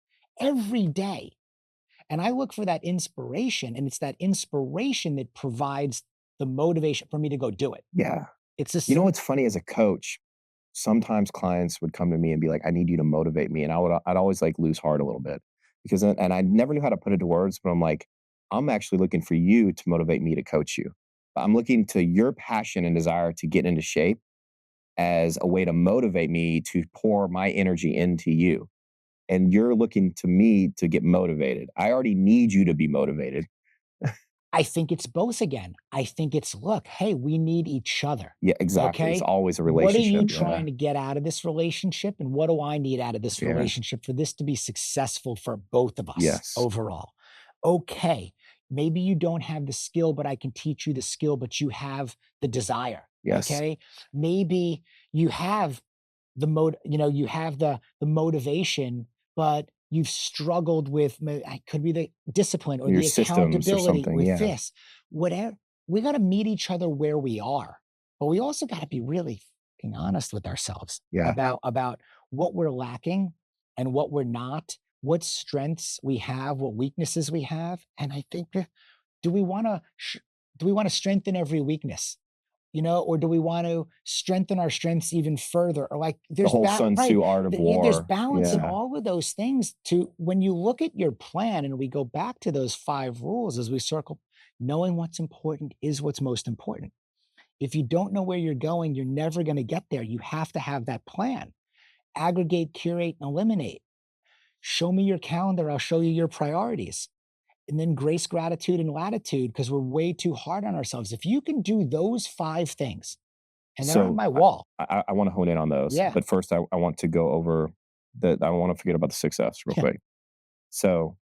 every day. And I look for that inspiration, and it's that inspiration that provides the motivation for me to go do it. Yeah. It's just, what's funny, as a coach, sometimes clients would come to me and be like, I need you to motivate me. And I'd always lose heart a little bit, because, and I never knew how to put it to words, but I'm like, I'm actually looking for you to motivate me to coach you. I'm looking to your passion and desire to get into shape as a way to motivate me to pour my energy into you. And you're looking to me to get motivated. I already need you to be motivated. I think it's both again. I think it's, look, hey, we need each other. Yeah, exactly. Okay. It's always a What are relationship. you trying to get out of this relationship? And what do I need out of this relationship for this to be successful for both of us overall? Okay. Maybe you don't have the skill, but I can teach you the skill, but you have the desire. Yes. Okay. Maybe you have you have the motivation, but you've struggled with, it could be the discipline or Your the systems or accountability something. with this, whatever. We got to meet each other where we are, but we also got to be really fucking honest with ourselves about what we're lacking and what we're not, what strengths we have, what weaknesses we have. And I think, do we want to strengthen every weakness? Or do we want to strengthen our strengths even further? Or like there's the whole Sun Tzu art of war. There's balance in all of those things. To when you look at your plan, and we go back to those 5 rules as we circle, knowing what's important is what's most important. If you don't know where you're going, you're never going to get there. You have to have that plan. Aggregate, curate, and eliminate. Show me your calendar. I'll show you your priorities. And then grace, gratitude, and latitude, because we're way too hard on ourselves. If you can do those 5 things, and they're on my wall. I want to hone in on those. Yeah. But first, I want to go over I don't want to forget about the success real quick. So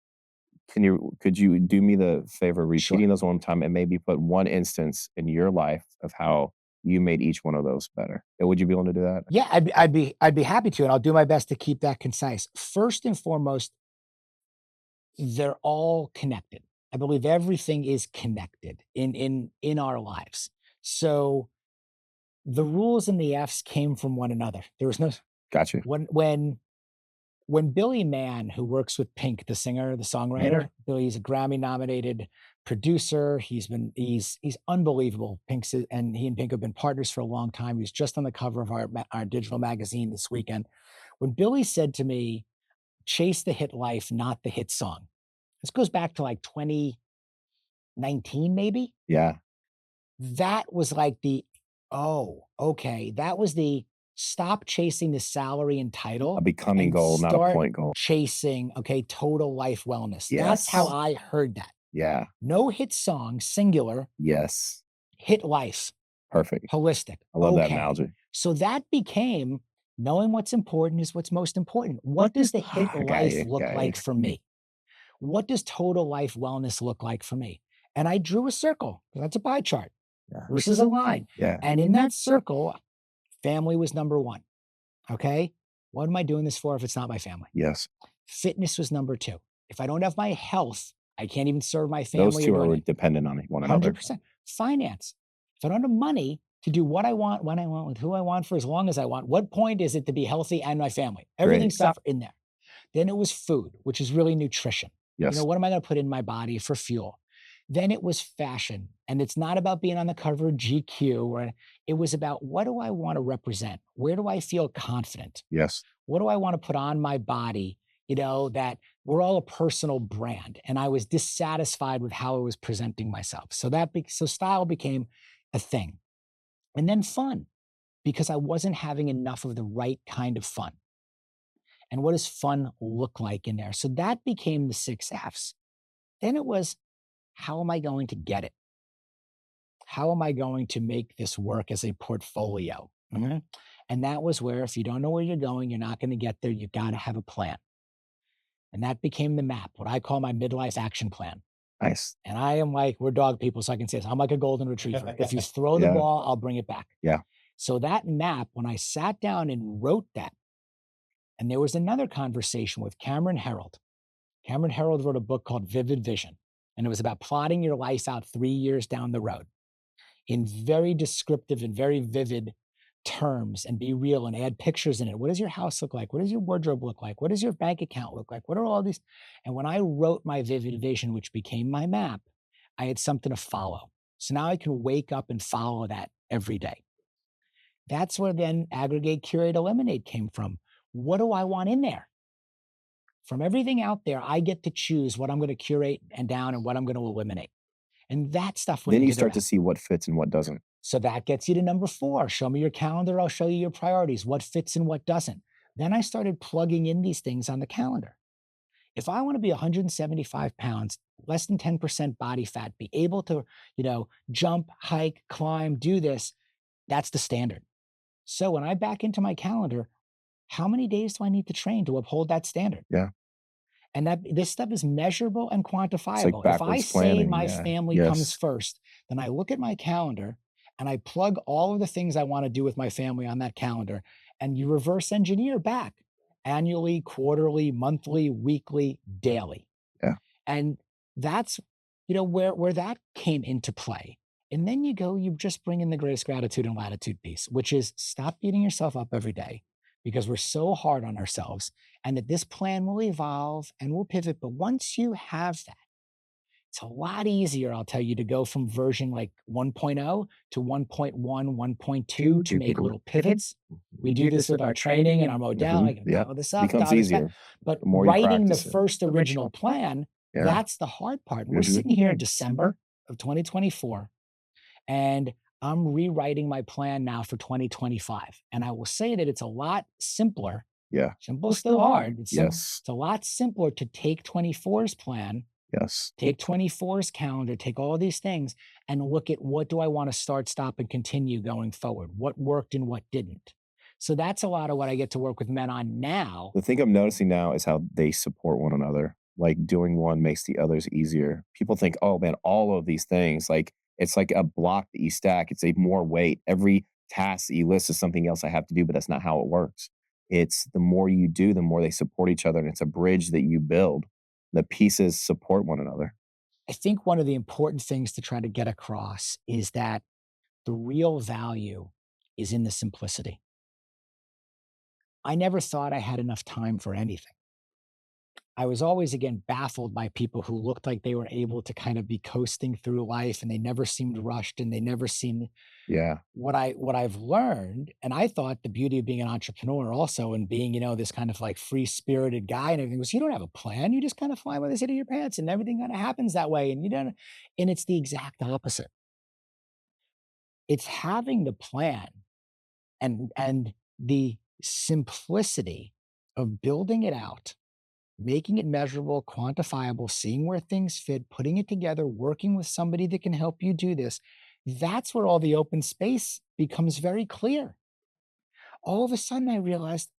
could you do me the favor repeating those one time and maybe put one instance in your life of how you made each one of those better? Would you be able to do that? Yeah, I'd be happy to, and I'll do my best to keep that concise. First and foremost, they're all connected. I believe everything is connected in our lives. So the rules and the F's came from one another. There was no Gotcha. When Billy Mann, who works with Pink, the singer, the songwriter, Billy's a Grammy-nominated producer. He's unbelievable. He and Pink have been partners for a long time. He was just on the cover of our digital magazine this weekend. When Billy said to me, "Chase the hit life, not the hit song." This goes back to like 2019, maybe. Yeah. That was like that was the stop chasing the salary and title. A becoming goal, not a point goal. Chasing, total life wellness. Yes. That's how I heard that. Yeah. No hit song, singular. Yes. Hit life. Perfect. Holistic. I love that analogy. So that became knowing what's important is what's most important. What does the hit life look like for me? What does total life wellness look like for me? And I drew a circle. That's a pie chart. This is a line. Yeah. And in that circle, family was number 1. Okay. What am I doing this for if it's not my family? Yes. Fitness was number 2. If I don't have my health, I can't even serve my family. Those 2 are dependent on one another. 100%. Finance. If I don't have money to do what I want, when I want, with who I want, for as long as I want, what point is it to be healthy and my family? Everything's stuff in there. Then it was food, which is really nutrition. Yes. What am I going to put in my body for fuel? Then it was fashion. And it's not about being on the cover of GQ, or it was about, what do I want to represent? Where do I feel confident? Yes. What do I want to put on my body? That we're all a personal brand. And I was dissatisfied with how I was presenting myself. So style became a thing. And then fun, because I wasn't having enough of the right kind of fun. And what does fun look like in there? So that became the 6 F's. Then it was, how am I going to get it? How am I going to make this work as a portfolio? Mm-hmm. And that was where, if you don't know where you're going, you're not going to get there. You've got to have a plan. And that became the map, what I call my midlife action plan. Nice. And I am we're dog people, so I can say this. I'm like a golden retriever. If you throw the ball, I'll bring it back. Yeah. So that map, when I sat down and wrote that, and there was another conversation with Cameron Herold. Cameron Herold wrote a book called Vivid Vision, and it was about plotting your life out 3 years down the road in very descriptive and very vivid terms, and be real and add pictures in it. What does your house look like? What does your wardrobe look like? What does your bank account look like? What are all these? And when I wrote my Vivid Vision, which became my map, I had something to follow. So now I can wake up and follow that every day. That's where then aggregate, curate, eliminate came from. What do I want in there? From everything out there, I get to choose what I'm going to curate and down and what I'm going to eliminate. And that stuff. Then you start to see what fits and what doesn't. So that gets you to number 4. Show me your calendar. I'll show you your priorities, what fits and what doesn't. Then I started plugging in these things on the calendar. If I want to be 175 pounds less than 10% body fat, be able to, jump, hike, climb, do this. That's the standard. So when I back into my calendar, how many days do I need to train to uphold that standard? Yeah. And this stuff is measurable and It's like quantifiable. If I backwards say planning. my Yeah. family comes Yes. first, then I look at my calendar and I plug all of the things I want to do with my family on that calendar, and you reverse engineer back annually, quarterly, monthly, weekly, daily. Yeah. And that's, where that came into play. And then you just bring in the grace, gratitude, and latitude piece, which is stop beating yourself up every day because we're so hard on ourselves, and that this plan will evolve and will pivot. But once you have that, it's a lot easier, I'll tell you, to go from version like 1.0 to 1.1, 1.2 to make little pivots. We do this with our training and our modality. I can dial this up, Becomes dial this back. easier. But The more you writing the practice it. first original plan, Yeah. that's the hard part. And we're sitting here in December of 2024, and I'm rewriting my plan now for 2025. And I will say that it's a lot simpler. Yeah. Simple, still hard. It's Yes. a lot simpler to take 24's plan, Yes. take 24's calendar, take all these things and look at what do I want to start, stop, and continue going forward? What worked and what didn't? So that's a lot of what I get to work with men on now. The thing I'm noticing now is how they support one another. Like doing one makes the others easier. People think, oh man, all of these things, like it's like a block that you stack. It's a more weight. Every task that you list is something else I have to do, but that's not how it works. It's the more you do, the more they support each other. And it's a bridge that you build. The pieces support one another. I think one of the important things to try to get across is that the real value is in the simplicity. I never thought I had enough time for anything. I was always, again, baffled by people who looked like they were able to kind of be coasting through life, and they never seemed rushed, and they never seemed. Yeah. What I've learned, and I thought the beauty of being an entrepreneur also, and being, this kind of like free-spirited guy and everything, was you don't have a plan. You just kind of fly by the seat of your pants, and everything kind of happens that way. And and it's the exact opposite. It's having the plan and the simplicity of building it out, making it measurable, quantifiable, seeing where things fit, putting it together, working with somebody that can help you do this. That's where all the open space becomes very clear. All of a sudden, I realized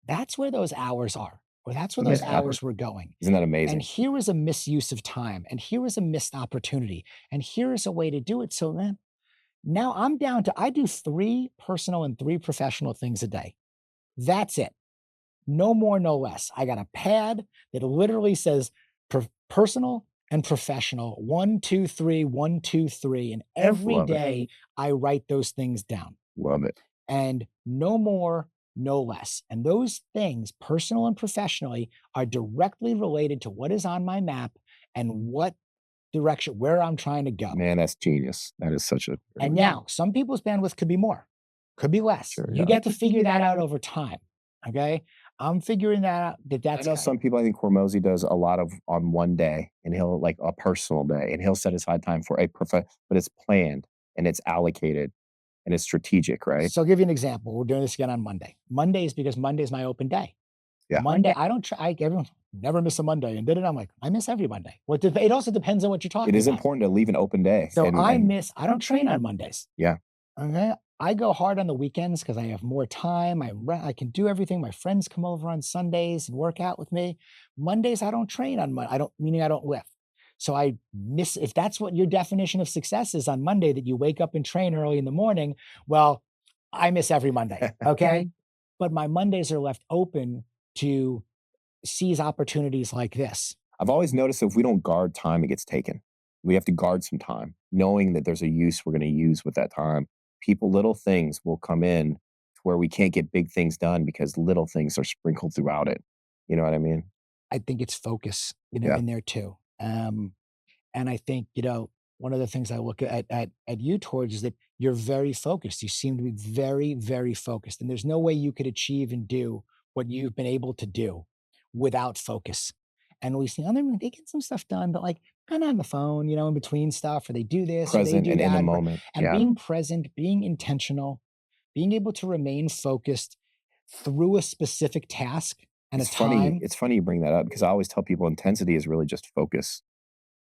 that's where those hours are, or that's where those hours were going. Isn't that amazing? And here is a misuse of time, and here is a missed opportunity, and here is a way to do it. So then, now I'm down to, I do 3 personal and 3 professional things a day. That's it. No more, no less. I got a pad that literally says personal and professional, 1, 2, 3, 1, 2, 3. And every day I write those things down. Love it. And no more, no less. And those things, personal and professionally, are directly related to what is on my map and what direction, where I'm trying to go. Man, that's genius. That is such a. And now some people's bandwidth could be more, could be less. Sure, you get to figure that out over time. Okay. I'm figuring that out. That's I know some people, I think Hormozy does a lot of on one day, and he'll like a personal day, and he'll set aside time for but it's planned and it's allocated and it's strategic, right? So I'll give you an example. We're doing this again on Monday. Monday is because Monday is my open day. Yeah. Monday, I don't try. Everyone never miss a Monday, and I'm like, I miss every Monday. It also depends on what you're talking about. It is important to leave an open day. So I don't train on Mondays. Yeah. Okay. I go hard on the weekends because I have more time. I can do everything. My friends come over on Sundays and work out with me. Mondays, I don't train on Monday. Meaning I don't lift. So I miss, if that's what your definition of success is on Monday, that you wake up and train early in the morning, well, I miss every Monday. Okay. But my Mondays are left open to seize opportunities like this. I've always noticed if we don't guard time, it gets taken. We have to guard some time, knowing that there's a use we're going to use with that time. Little things will come in to where we can't get big things done because little things are sprinkled throughout it. You know what I mean? I think it's focus, in there too. And I think, one of the things I look at you towards is that you're very focused. You seem to be very, very focused. And there's no way you could achieve and do what you've been able to do without focus. And we see other, they get some stuff done, but like kind of on the phone, in between stuff, or they do this, present, or they do and that. In the moment. And being present, being intentional, being able to remain focused through a specific task and It's funny you bring that up because I always tell people intensity is really just focus.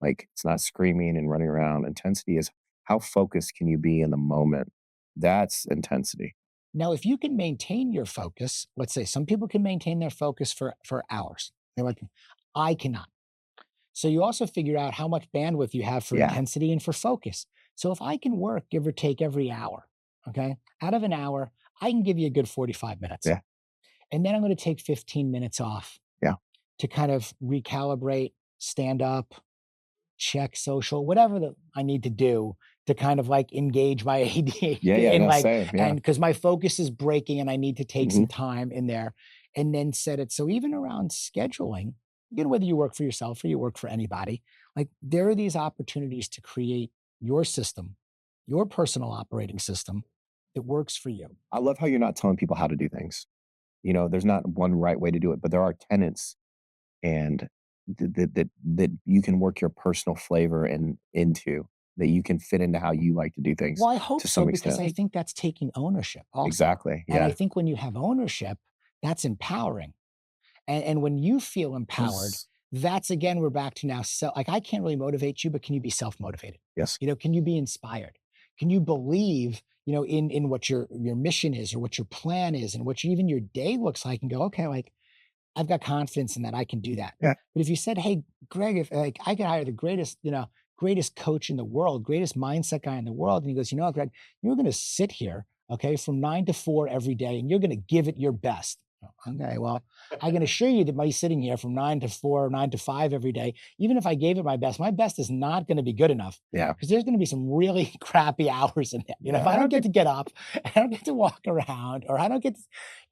Like, it's not screaming and running around. Intensity is how focused can you be in the moment? That's intensity. Now, if you can maintain your focus, let's say some people can maintain their focus for hours. They're like, I cannot. So you also figure out how much bandwidth you have for intensity and for focus. So if I can work, give or take, every hour, okay, out of an hour, I can give you a good 45 minutes. Yeah. And then I'm going to take 15 minutes off. Yeah. To kind of recalibrate, stand up, check social, whatever I need to do to kind of like engage my ADHD. Yeah, like, same, yeah. And because my focus is breaking and I need to take some time in there and then set it. So even around scheduling, again, whether you work for yourself or you work for anybody, like there are these opportunities to create your system, your personal operating system that works for you. I love how you're not telling people how to do things. You know, there's not one right way to do it, but there are tenets and that you can work your personal flavor into, that you can fit into how you like to do things. Well, I hope to so, some because extent. I think that's taking ownership also. Exactly. And I Yeah. think when you have ownership, that's empowering. And when you feel empowered, that's again, we're back to now. So like, I can't really motivate you, but can you be self-motivated? Yes. You know, can you be inspired? Can you believe, you know, in what your mission is or what your plan is and what even your day looks like and go, okay, like I've got confidence in that I can do that. Yeah. But if you said, hey, Greg, if like I could hire the greatest, you know, greatest coach in the world, greatest mindset guy in the world, and he goes, you know what, Greg, you're going to sit here, okay, from 9 to 4 every day, and you're going to give it your best. Okay, well, I can assure you that by sitting here from 9 to 4, 9 to 5 every day, even if I gave it my best is not going to be good enough. Yeah. Because there's going to be some really crappy hours in there. You know, if I don't get up, I don't get to walk around, or I don't get,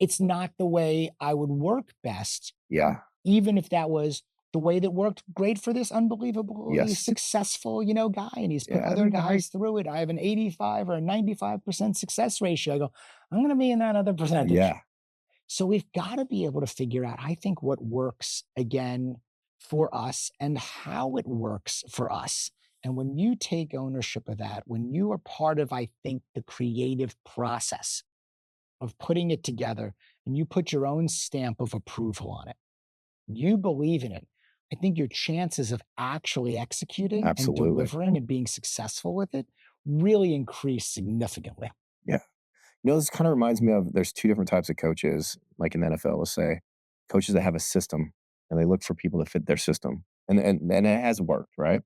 it's not the way I would work best. Yeah. Even if that was the way that worked great for this unbelievably successful, you know, guy, and he's put other guys through it. I have an 85 or a 95% success ratio. I go, I'm going to be in that other percentage. Yeah. So we've got to be able to figure out, I think, what works again for us and how it works for us. And when you take ownership of that, when you are part of, I think, the creative process of putting it together and you put your own stamp of approval on it, you believe in it, I think your chances of actually executing and delivering and being successful with it really increase significantly. Yeah. You know, this kind of reminds me of, there's two different types of coaches, like in the NFL, let's say, coaches that have a system and they look for people to fit their system. And it has worked, right?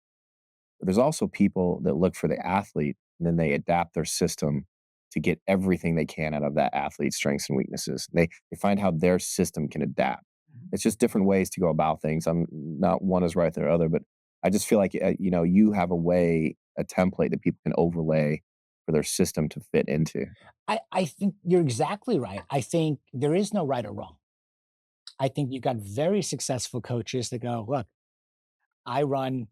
But there's also people that look for the athlete and then they adapt their system to get everything they can out of that athlete's strengths and weaknesses. They find how their system can adapt. It's just different ways to go about things. I'm not one is right than the other, but I just feel like, you know, you have a way, a template that people can overlay for their system to fit into. I think you're exactly right. I think there is no right or wrong. I think you've got very successful coaches that go, look, I run,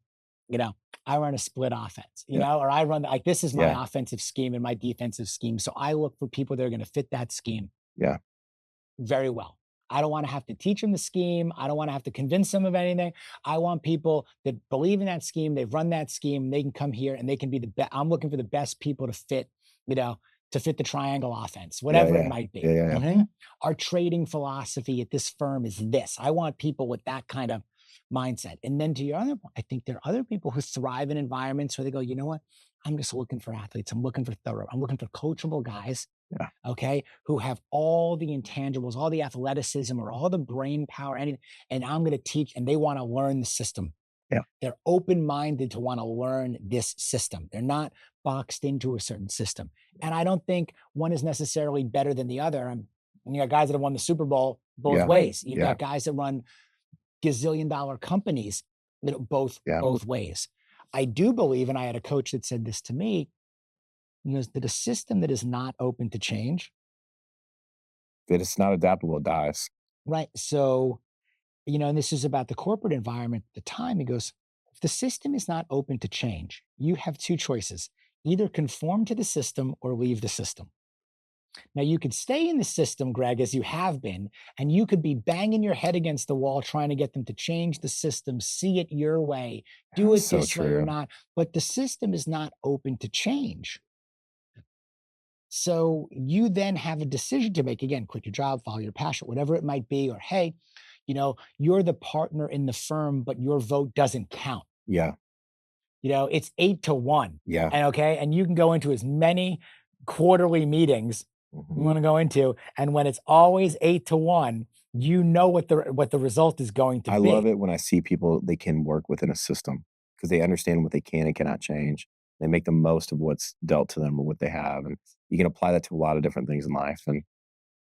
you know, I run a split offense, you know, or I run like, this is my offensive scheme and my defensive scheme. So I look for people that are going to fit that scheme. Yeah. Very well. I don't want to have to teach them the scheme. I don't want to have to convince them of anything. I want people that believe in that scheme. They've run that scheme. They can come here and they can be the best. I'm looking for the best people to fit, you know, to fit the triangle offense, whatever it might be. Our trading philosophy at this firm is this. I want people with that kind of mindset. And then to your other point, I think there are other people who thrive in environments where they go, you know what? I'm just looking for athletes. I'm looking for thorough. I'm looking for coachable guys. Yeah. Okay. Who have all the intangibles, all the athleticism or all the brain power, anything. And I'm going to teach, and they want to learn the system. Yeah. They're open-minded to want to learn this system. They're not boxed into a certain system. And I don't think one is necessarily better than the other. You got guys that have won the Super Bowl both ways. You've got guys that run gazillion-dollar companies, you know, both ways. I do believe, and I had a coach that said this to me, he goes, that a system that is not open to change, that it's not adaptable, it dies. Right. So, you know, and this is about the corporate environment at the time. He goes, if the system is not open to change, you have two choices: either conform to the system or leave the system. Now, you could stay in the system, Greg, as you have been, and you could be banging your head against the wall trying to get them to change the system, see it your way, do it this way or not. But the system is not open to change. So you then have a decision to make. Again, quit your job, follow your passion, whatever it might be. Or, hey, you know, you're the partner in the firm, but your vote doesn't count. Yeah. it's 8-1. Yeah. And you can go into as many quarterly meetings you want to go into. And when it's always 8-1, what the result is going to be. I love it when I see people, they can work within a system because they understand what they can and cannot change. They make the most of what's dealt to them or what they have. And you can apply that to a lot of different things in life.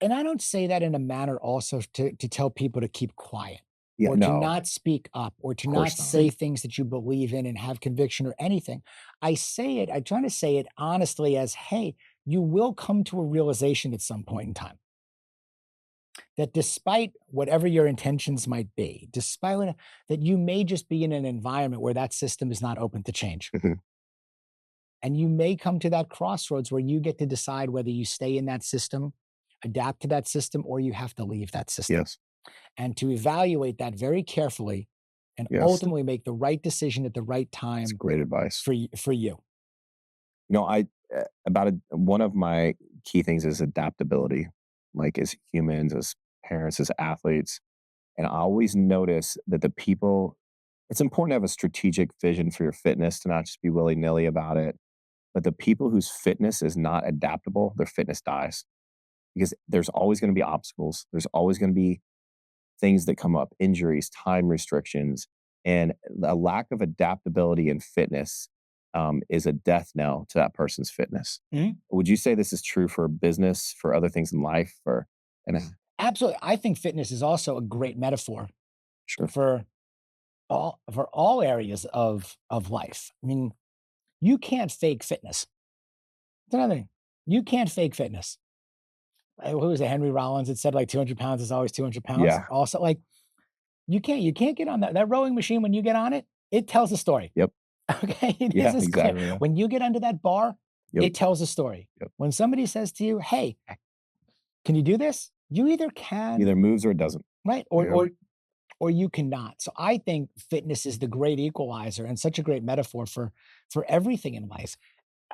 And I don't say that in a manner also to tell people to keep quiet or no, to not speak up or to not say things that you believe in and have conviction or anything. I try to say it honestly as, hey, you will come to a realization at some point in time that despite whatever your intentions might be, despite that you may just be in an environment where that system is not open to change. And you may come to that crossroads where you get to decide whether you stay in that system, adapt to that system, or you have to leave that system. Yes. And to evaluate that very carefully and ultimately make the right decision at the right time. That's great advice for you. One of my key things is adaptability, like as humans, as parents, as athletes. And I always notice that it's important to have a strategic vision for your fitness, to not just be willy-nilly about it. But the people whose fitness is not adaptable, their fitness dies. Because there's always going to be obstacles. There's always going to be things that come up, injuries, time restrictions, and a lack of adaptability in fitness is a death knell to that person's fitness. Would you say this is true for business, for other things in life? Absolutely. I think fitness is also a great metaphor for all areas of life. I mean, you can't fake fitness. It's another thing. You can't fake fitness. Who was it? Henry Rollins had said like 200 pounds is always 200 pounds. Yeah. Also, like you can't get on that rowing machine. When you get on it, it tells a story. Yep. Okay. Yeah, exactly. Yeah. When you get under that bar, it tells a story. Yep. When somebody says to you, hey, can you do this? You either moves or it doesn't. Right. Or you cannot. So I think fitness is the great equalizer and such a great metaphor for everything in life.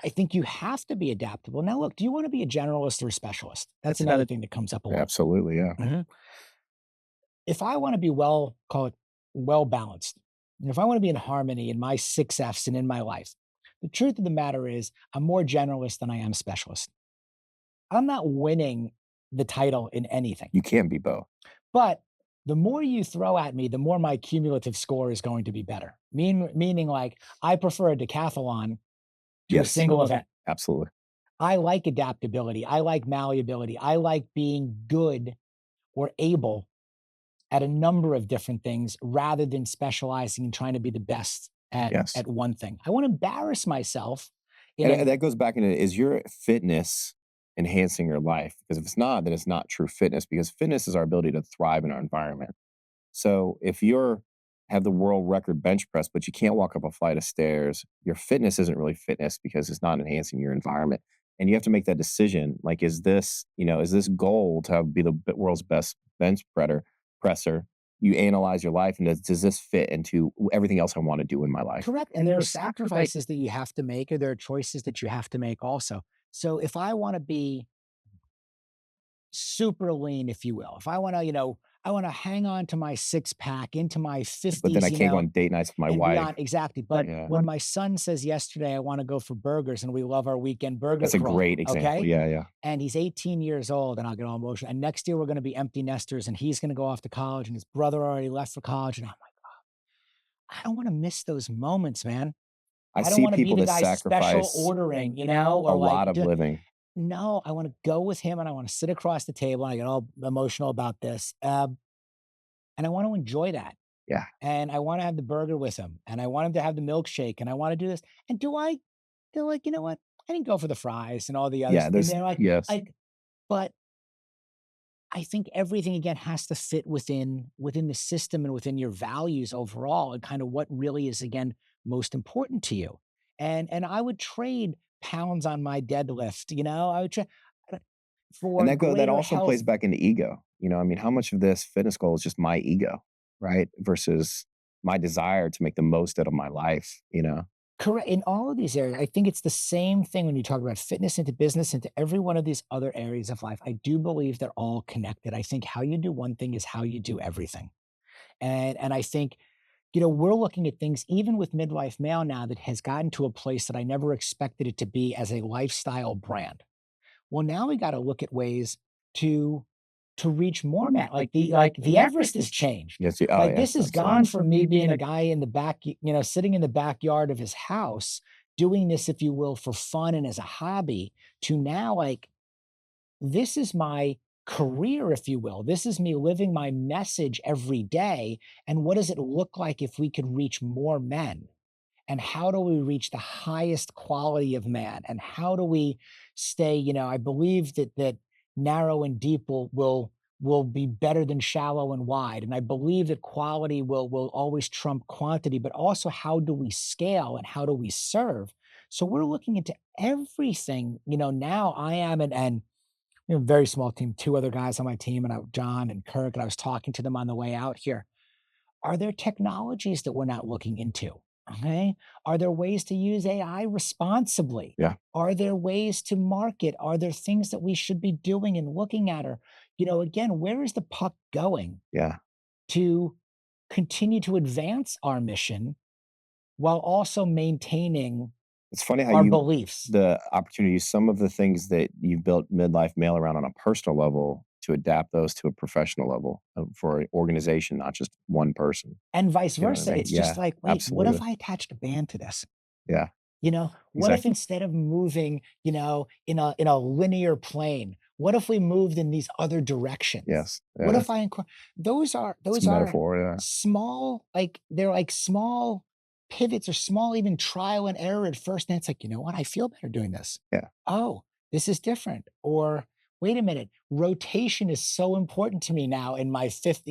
I think you have to be adaptable. Now, look, do you want to be a generalist or a specialist? That's another thing that comes up a lot. Absolutely, yeah. Mm-hmm. If I want to be well balanced, if I want to be in harmony in my 6 F's and in my life, the truth of the matter is I'm more generalist than I am specialist. I'm not winning the title in anything. You can't be both. But the more you throw at me, the more my cumulative score is going to be better. Meaning like I prefer a decathlon to a single event. Absolutely. I like adaptability. I like malleability. I like being good or able at a number of different things rather than specializing and trying to be the best at one thing. I want to embarrass myself. And that goes back into, is your fitness enhancing your life? Because if it's not, then it's not true fitness, because fitness is our ability to thrive in our environment. So if have the world record bench press, but you can't walk up a flight of stairs, your fitness isn't really fitness because it's not enhancing your environment. And you have to make that decision. Like, is this goal to be the world's best bench presser? You analyze your life and does this fit into everything else I want to do in my life? Correct. And there are sacrifices that you have to make, or there are choices that you have to make also. So if I want to be super lean, if you will, if I want to, I want to hang on to my 6-pack into my 50s. But then I can't go on date nights with my wife. Beyond, exactly. But when my son says yesterday, I want to go for burgers, and we love our weekend burger That's crawl, a great example. Okay? Yeah. And he's 18 years old, and I'll get all emotional. And next year we're going to be empty nesters, and he's going to go off to college, and his brother already left for college. And I'm like, oh, I don't want to miss those moments, man. I don't want to be the guy special ordering, or a lot of living. No, I want to go with him, and I want to sit across the table, and I get all emotional about this. And I want to enjoy that. Yeah. And I want to have the burger with him, and I want him to have the milkshake, and I want to do this. And do I feel like, you know what? I didn't go for the fries and all the others. Yeah, but I think everything again has to fit within the system and within your values overall, and kind of what really is again most important to you. And I would trade pounds on my deadlift. I would trade for that also health. Plays back into ego. How much of this fitness goal is just my ego, right? Versus my desire to make the most out of my life, Correct. In all of these areas, I think it's the same thing when you talk about fitness, into business, into every one of these other areas of life. I do believe they're all connected. I think how you do one thing is how you do everything. And I think, we're looking at things even with Midlife Male now that has gotten to a place that I never expected it to be as a lifestyle brand. Well, now we got to look at ways to reach more men. Like the Everest has changed. Yes, like this has gone from me being a guy in the back, sitting in the backyard of his house, doing this, if you will, for fun and as a hobby, to now like this is my career, if you will. This is me living my message every day. And what does it look like if we could reach more men? And how do we reach the highest quality of man? And how do we stay, I believe that narrow and deep will be better than shallow and wide. And I believe that quality will always trump quantity, but also how do we scale and how do we serve? So we're looking into everything. Now I am and very small team, 2 other guys on my team, and John and Kirk, and I was talking to them on the way out here. Are there technologies that we're not looking into? Okay. Are there ways to use AI responsibly? Yeah. Are there ways to market? Are there things that we should be doing and looking at? Or, again, where is the puck going? Yeah. To continue to advance our mission while also maintaining it's funny how our beliefs. The opportunities, some of the things that you've built Midlife Male around on a personal level, to adapt those to a professional level for an organization, not just one person. And vice versa. It's just like, wait, absolutely. What if I attached a band to this? Yeah. What if instead of moving, in a linear plane, what if we moved in these other directions? Yes. What if those are metaphor, small, they're like small pivots or small even trial and error at first. And it's like, what? I feel better doing this. Yeah. Oh, this is different. Or wait a minute, rotation is so important to me now in my fifth,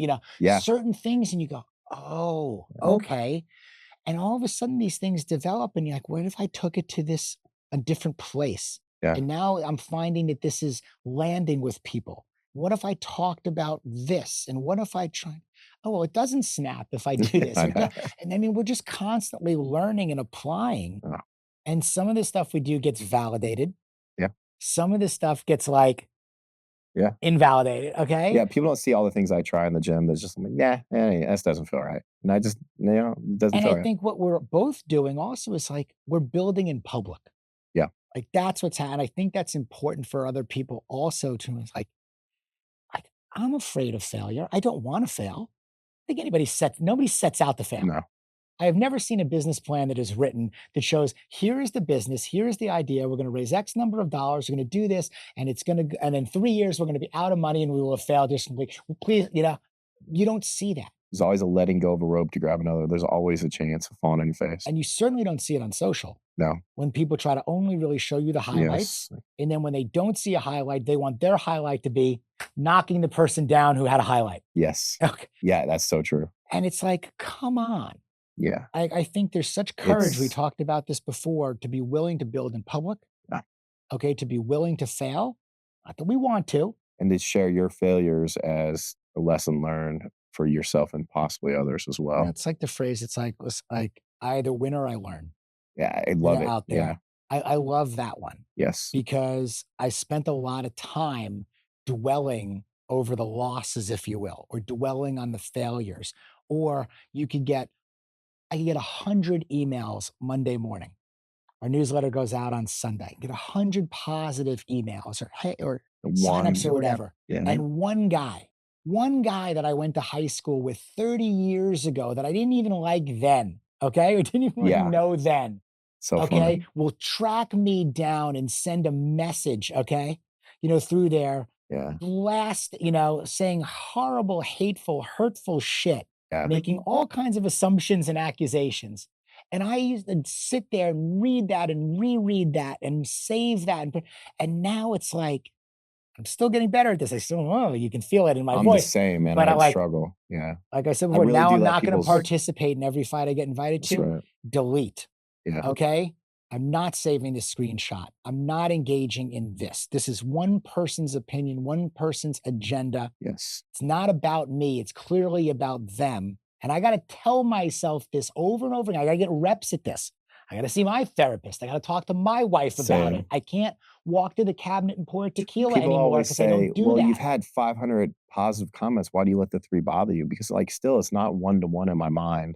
certain things. And you go, oh, okay. And all of a sudden these things develop and you're like, what if I took it to a different place? Yeah. And now I'm finding that this is landing with people. What if I talked about this? And what if I tried? Oh, well, it doesn't snap if I do this. And I mean, we're just constantly learning and applying. Oh. And some of the stuff we do gets validated. Yeah. Some of the stuff gets invalidated. Okay. Yeah. People don't see all the things I try in the gym. There's just like, this doesn't feel right. And I just, it doesn't feel right. And I think what we're both doing also is we're building in public. Yeah. That's what's happening. I think that's important for other people also to I'm afraid of failure. I don't want to fail. I think nobody sets out to fail. No. I have never seen a business plan that is written that shows, here is the business, here is the idea. We're going to raise X number of dollars. We're going to do this, and and in 3 years, we're going to be out of money and we will have failed. Just please, you don't see that. There's always a letting go of a rope to grab another. There's always a chance of falling on your face. And you certainly don't see it on social. No. When people try to only really show you the highlights. Yes. And then when they don't see a highlight, they want their highlight to be knocking the person down who had a highlight. Yes. Okay. Yeah, that's so true. And it's like, come on. Yeah. I think there's such courage. We talked about this before, to be willing to build in public. Yeah. Okay. To be willing to fail. Not that we want to. And to share your failures as a lesson learned for yourself and possibly others as well. Yeah, it's like the phrase, it's like I either win or I learn. Yeah, I love it. Out there. Yeah. I love that one. Yes. Because I spent a lot of time dwelling over the losses, if you will, or dwelling on the failures. Or I could get 100 emails Monday morning. Our newsletter goes out on Sunday. Get 100 positive emails or signups or whatever. Yeah. And one guy that I went to high school with 30 years ago that I didn't even like then, okay? I didn't even know then. So okay, funny. Will track me down and send a message, okay? Through there. Yeah. Blast, saying horrible, hateful, hurtful shit. Yeah. Making all kinds of assumptions and accusations. And I used to sit there and read that and reread that and save that. And now it's like, I'm still getting better at this. You can feel it in my voice. I'm the same, man. But I struggle. Yeah. Like I said before, now I'm not going to participate in every fight I get invited to. Right. Delete. Yeah. Okay. I'm not saving this screenshot. I'm not engaging in this. This is one person's opinion, one person's agenda. Yes. It's not about me. It's clearly about them. And I got to tell myself this over and over again. I got to get reps at this. I got to see my therapist. I got to talk to my wife about it. I can't walk to the cabinet and pour tequila anymore because I don't do that. You've had 500 positive comments. Why do you let the 3 bother you? Because still, it's not one-to-one in my mind.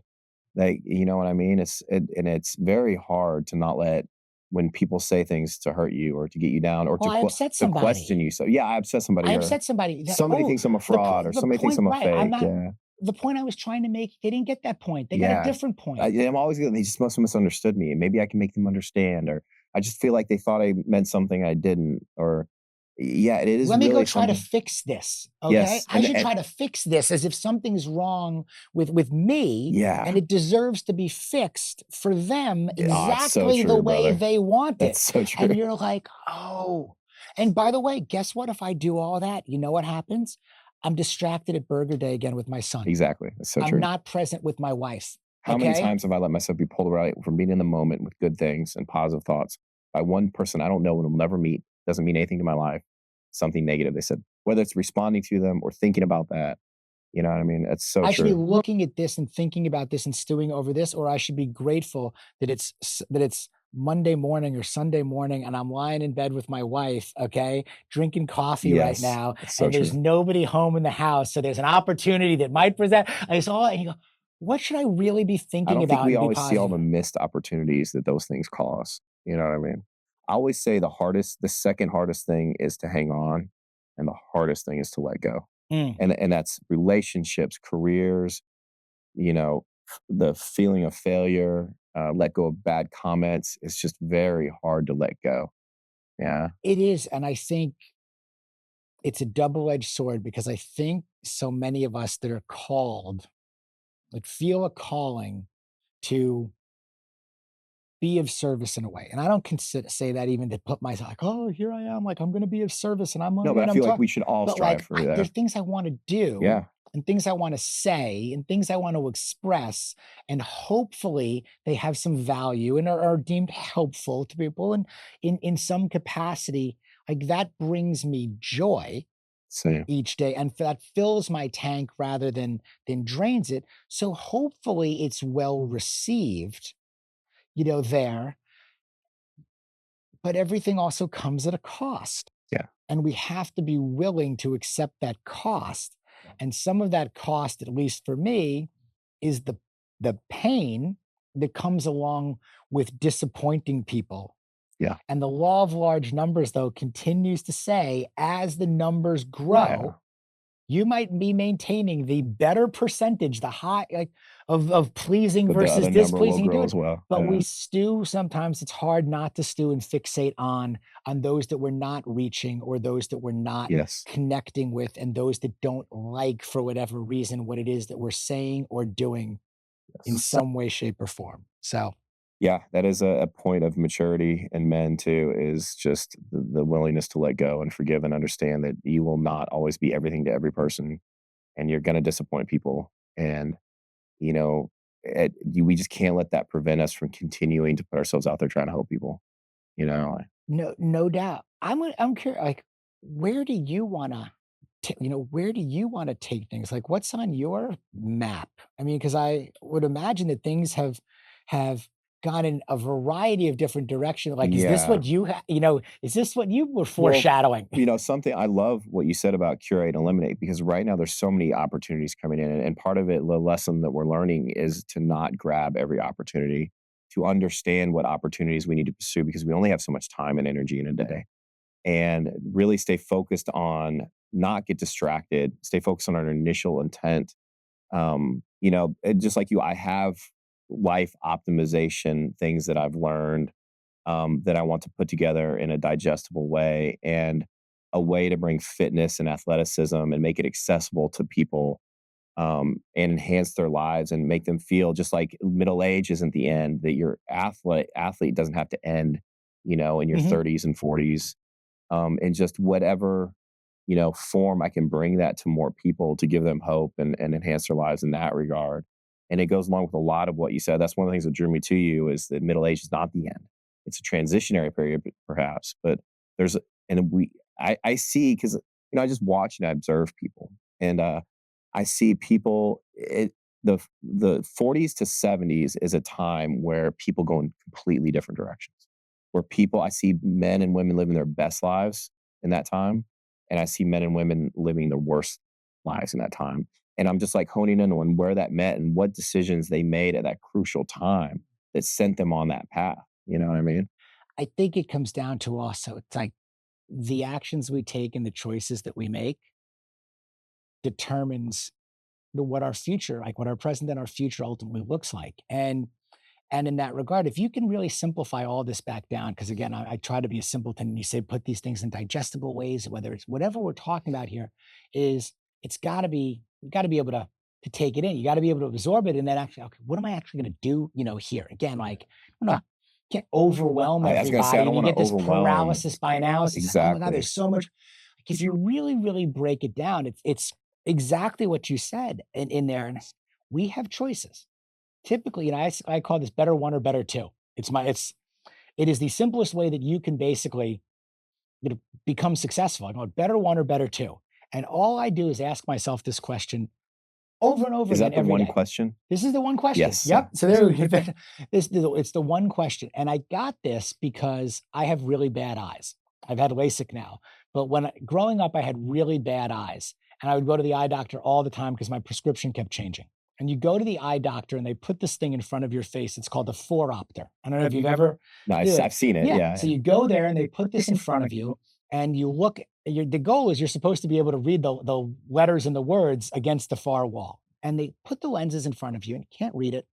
Like, you know what I mean? And it's very hard to not let, when people say things to hurt you or to get you down or Well, I upset to question somebody. you. So yeah, I upset somebody, I or upset somebody that, somebody thinks I'm a fraud, or the somebody thinks point, I'm a right? I'm fake. not, Yeah. the point I was trying to make, they didn't get that point. They got a Yeah. different point. I'm always going, they just must have misunderstood me, and maybe I can make them understand, or I just feel like they thought I meant something I didn't, or yeah, it is Let me go really try to something. fix this. Okay. Yes. I should try to fix this as if something's wrong with me. Yeah. And it deserves to be fixed for them exactly so true, the way brother. they want That's it. so true. And you're like, oh. And by the way, guess what? If I do all that, you know what happens? I'm distracted at Burger Day again with my son. Exactly. That's so I'm true. not present with my wife. How many times have I let myself be pulled away from being in the moment with good things and positive thoughts by one person I don't know and will never meet, doesn't mean anything to my life, something negative they said, whether it's responding to them or thinking about that. You know what I mean? It's so I should be true. looking at this and thinking about this and stewing over this, or I should be grateful that it's Monday morning or Sunday morning and I'm lying in bed with my wife, okay, drinking coffee right Yes. now, That's so and there's true. nobody home in the house. So there's an opportunity that might present. I saw it and you go, what should I really be I thinking don't think about we and be always see all the positive? missed opportunities that those things cause. You know what I mean? I always say the second hardest thing is to hang on, and the hardest thing is to let go. Mm. And that's relationships, careers, you know, the feeling of failure, let go of bad comments. It's just very hard to let go. Yeah. It is. And I think it's a double-edged sword because I think so many of us that are called, like feel a calling to be of service in a way. And I don't consider say that even to put myself like, oh, here I am, like I'm going to be of service and I'm No, but I and I'm feel like talking, we should all but strive like for there's that. things I want to do Yeah. and things I want to say and things I want to express, and hopefully they have some value and are deemed helpful to people and in some capacity. Like that brings me joy Same. each day and that fills my tank rather than drains it. So hopefully it's well received, there, but everything also comes at a cost. Yeah. And we have to be willing to accept that cost. And some of that cost, at least for me, is the pain that comes along with disappointing people. Yeah. And the law of large numbers, though, continues to say as the numbers grow, you might be maintaining the better percentage, the high like of pleasing But the versus other number will displeasing grow doing. as well. But Yeah. we stew sometimes it's hard not to stew and fixate on those that we're not reaching or those that we're not Yes. connecting with and those that don't like for whatever reason what it is that we're saying or doing in Yes. some way, shape, or form. So Yeah, that is a point of maturity in men too, is just the willingness to let go and forgive and understand that you will not always be everything to every person, and you're going to disappoint people. And, you know, we just can't let that prevent us from continuing to put ourselves out there trying to help people, you know? no doubt. I'm curious, like, where do you wanna where do you wanna take things? Like, what's on your map? I mean, because I would imagine that things have gone in a variety of different directions. Like, is this Yeah. what is this what you were Well, foreshadowing? something I love what you said about curate and eliminate, because right now there's so many opportunities coming in. And part of it, the lesson that we're learning is to not grab every opportunity, to understand what opportunities we need to pursue because we only have so much time and energy in a day. And really stay focused on, not get distracted, stay focused on our initial intent. Just like you, I have life optimization things that I've learned, that I want to put together in a digestible way, and a way to bring fitness and athleticism and make it accessible to people, and enhance their lives and make them feel just like middle age isn't the end, that your athlete doesn't have to end, in your Mhm. 30s and 40s, and just whatever, form I can bring that to more people to give them hope and enhance their lives in that regard. And it goes along with a lot of what you said. That's one of the things that drew me to you, is that middle age is not the end. It's a transitionary period, perhaps, but there's, and I see, because, I just watch and I observe people, and, I see people, the 40s to 70s is a time where people go in completely different directions, where I see men and women living their best lives in that time, and I see men and women living their worst lives in that time. And I'm just like honing in on where that met and what decisions they made at that crucial time that sent them on that path. You know what I mean? I think it comes down to also, it's like the actions we take and the choices that we make determines what our future, like what our present and our future ultimately looks like. And in that regard, if you can really simplify all this back down, because again, I try to be a simpleton and you say, put these things in digestible ways, whether it's whatever we're talking about here is it's gotta be, you gotta be able to take it in. You gotta be able to absorb it. And then actually, okay, what am I actually going to do, here? Again, like, I don't know, can't overwhelm I was gonna say, I everybody. don't And you wanna get this overwhelm. paralysis by analysis. Oh my God, Exactly. there's so much. Like, if you really, really break it down, it's exactly what you said in there. And we have choices. Typically, I call this better one or better two. It is the simplest way that you can basically, become successful. I go better one or better two. And all I do is ask myself this question over and over Is again that the every one day. question? This is the one question. Yes. Yep. So there we go. It's the one question. And I got this because I have really bad eyes. I've had LASIK now, but growing up, I had really bad eyes, and I would go to the eye doctor all the time because my prescription kept changing. And you go to the eye doctor and they put this thing in front of your face. It's called a phoropter. I don't know if you've ever. No, I've seen it. Yeah. So you go there and they put this in front of you and you look. The goal is you're supposed to be able to read the letters and the words against the far wall. And they put the lenses in front of you and you can't read it.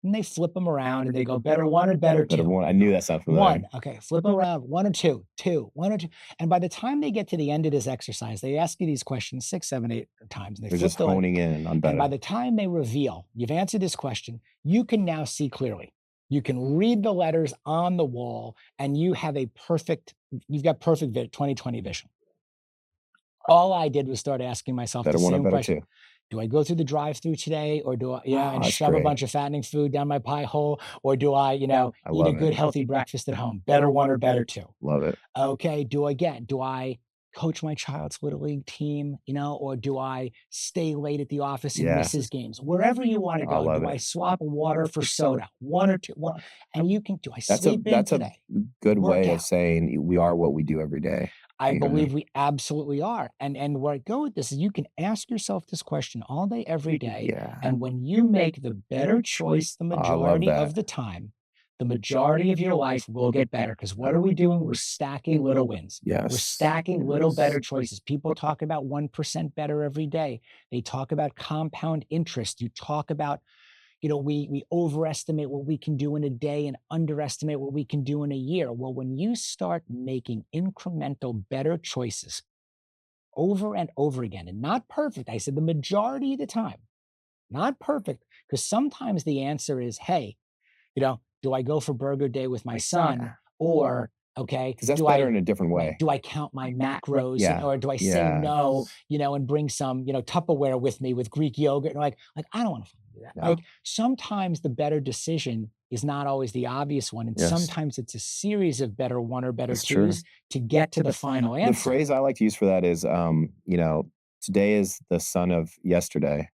And they flip them around and they go better one or better two. Better one. I knew that sounded familiar. One. Okay. Flip them around. One or two. Two. One or two. And by the time they get to the end of this exercise, they ask you these questions 6, 7, 8 times. And They're just honing in on better. And by the time they reveal you've answered this question, you can now see clearly. You can read the letters on the wall and you have you've got perfect 20/20 vision. All I did was start asking myself the same question. Do I go through the drive-through today, or do I, and shove a bunch of fattening food down my pie hole, or do I, eat a good healthy breakfast at home? Better one or better two. Love it. Okay. Do I coach my child's little league team, or do I stay late at the office and miss his games? Wherever you want to go. Do I swap water for soda? One or two. And you can. Do I sleep in today? That's a good way of saying we are what we do every day. I believe we absolutely are. And where I go with this is you can ask yourself this question all day, every day. Yeah. And when you make the better choice the majority of the time, the majority of your life will get better. Because what are we doing? We're stacking little wins. Yes. We're stacking little better choices. People talk about 1% better every day. They talk about compound interest. You talk about, we overestimate what we can do in a day and underestimate what we can do in a year. Well, when you start making incremental, better choices over and over again, and not perfect, I said the majority of the time, not perfect, because sometimes the answer is, hey, do I go for burger day with my son? Or, okay, because that's better in a different way. Do I count my macros, or do I say no, and bring some, Tupperware with me with Greek yogurt? And like I don't want to do that. No. Like sometimes the better decision is not always the obvious one, and sometimes it's a series of better one or better twos to get to the final answer. The phrase I like to use for that is, today is the son of yesterday,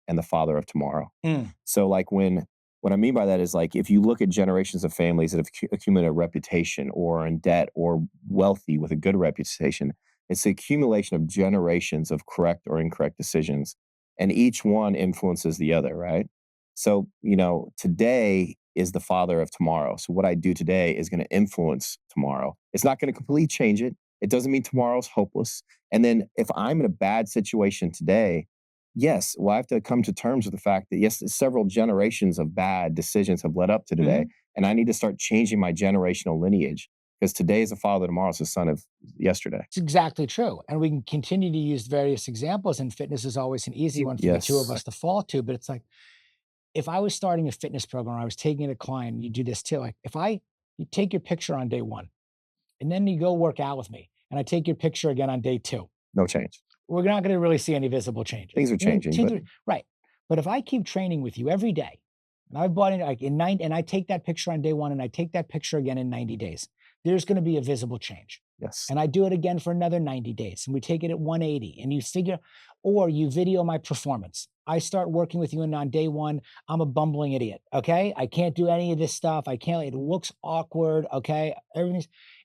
and the father of tomorrow. So, like what I mean by that is, like, if you look at generations of families that have accumulated a reputation or in debt or wealthy with a good reputation, it's the accumulation of generations of correct or incorrect decisions. And each one influences the other, right? So, today is the father of tomorrow. So what I do today is going to influence tomorrow. It's not going to completely change it. It doesn't mean tomorrow's hopeless. And then if I'm in a bad situation today, yes, well, I have to come to terms with the fact that, yes, several generations of bad decisions have led up to today. And I need to start changing my generational lineage, because today is the father, tomorrow is the son of yesterday. It's exactly true. And we can continue to use various examples, and fitness is always an easy one for the two of us to fall to. But it's like, if I was starting a fitness program, I was taking a client, you do this too. Like you take your picture on day 1, and then you go work out with me, and I take your picture again on day 2. No change. We're not going to really see any visible change. Things are changing. Right. But if I keep training with you every day, and I've bought in and I take that picture on day 1 and I take that picture again in 90 days, there's going to be a visible change. Yes. And I do it again for another 90 days, and we take it at 180, and you video my performance. I start working with you, and on day 1, I'm a bumbling idiot. Okay. I can't do any of this stuff. It looks awkward. Okay.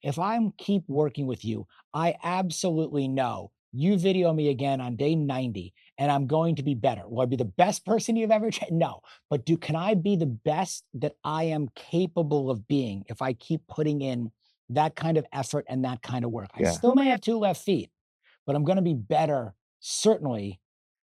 If I keep working with you, I absolutely know you video me again on day 90 and I'm going to be better. Will I be the best person you've ever tried? No. But can I be the best that I am capable of being if I keep putting in that kind of effort and that kind of work? I still may have 2 left feet, but I'm going to be better, certainly,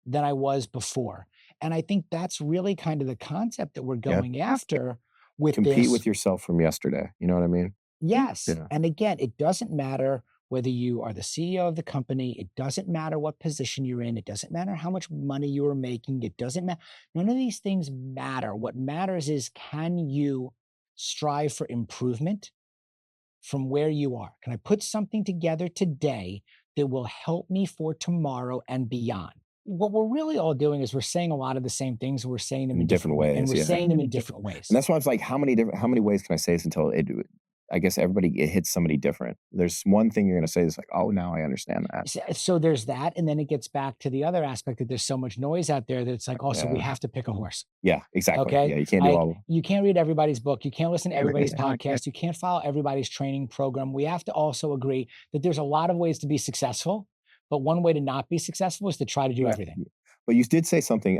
than I was before. And I think that's really kind of the concept that we're going after with compete with yourself from yesterday. You know what I mean? Yes. Yeah. And again, it doesn't matter whether you are the CEO of the company. It doesn't matter what position you're in. It doesn't matter how much money you are making. It doesn't matter. None of these things matter. What matters is, can you strive for improvement from where you are? Can I put something together today that will help me for tomorrow and beyond? What we're really all doing is we're saying a lot of the same things. We're saying them in different ways, and we're saying them in different ways. And that's why I was like, how many ways can I say this until I guess it hits somebody different. There's one thing you're going to say that's like, oh, now I understand that. So there's that. And then it gets back to the other aspect that there's so much noise out there that it's like, also, we have to pick a horse. Yeah, exactly. Okay. Yeah, you can't do all. You can't read everybody's book. You can't listen to everybody's podcast. You can't follow everybody's training program. We have to also agree that there's a lot of ways to be successful, but one way to not be successful is to try to do everything. But you did say something